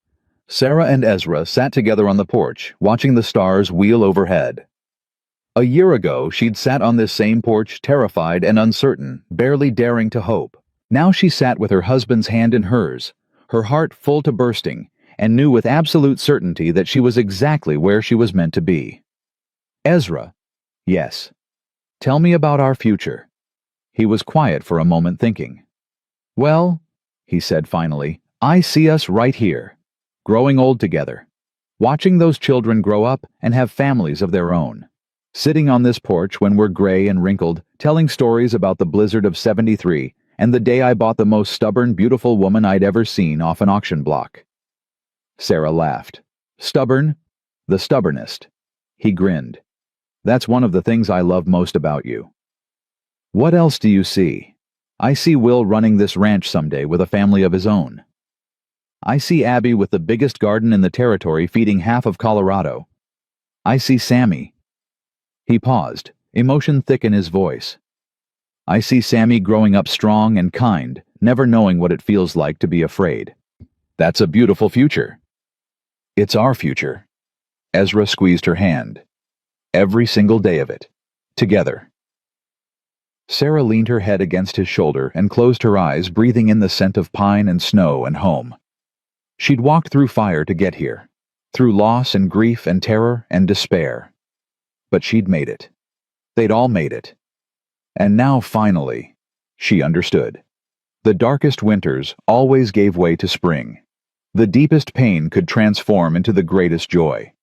Sarah and Ezra sat together on the porch, watching the stars wheel overhead. A year ago, she'd sat on this same porch, terrified and uncertain, barely daring to hope. Now she sat with her husband's hand in hers, her heart full to bursting, and knew with absolute certainty that she was exactly where she was meant to be. "Ezra." "Yes." "Tell me about our future." He was quiet for a moment, thinking. "Well," he said finally, "I see us right here, growing old together, watching those children grow up and have families of their own, sitting on this porch when we're gray and wrinkled, telling stories about the blizzard of '73 and the day I bought the most stubborn, beautiful woman I'd ever seen off an auction block." Sarah laughed. "Stubborn? The stubbornest." He grinned. "That's one of the things I love most about you." "What else do you see?" "I see Will running this ranch someday with a family of his own. I see Abby with the biggest garden in the territory feeding half of Colorado. I see Sammy." He paused, emotion thick in his voice. "I see Sammy growing up strong and kind, never knowing what it feels like to be afraid. That's a beautiful future." "It's our future." Ezra squeezed her hand. "Every single day of it. Together." Sarah leaned her head against his shoulder and closed her eyes, breathing in the scent of pine and snow and home. She'd walked through fire to get here, through loss and grief and terror and despair. But she'd made it. They'd all made it. And now, finally, she understood. The darkest winters always gave way to spring. The deepest pain could transform into the greatest joy.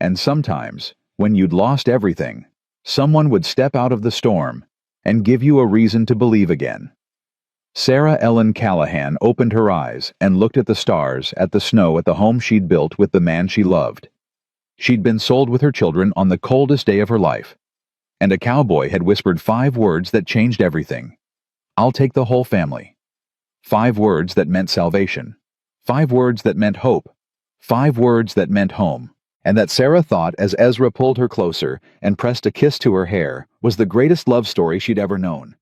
And sometimes, when you'd lost everything, someone would step out of the storm and give you a reason to believe again. Sarah Ellen Callahan opened her eyes and looked at the stars, at the snow, at the home she'd built with the man she loved. She'd been sold with her children on the coldest day of her life. And a cowboy had whispered 5 words that changed everything. "I'll take the whole family." 5 words that meant salvation. 5 words that meant hope. 5 words that meant home. And that Sarah thought, as Ezra pulled her closer and pressed a kiss to her hair, was the greatest love story she'd ever known.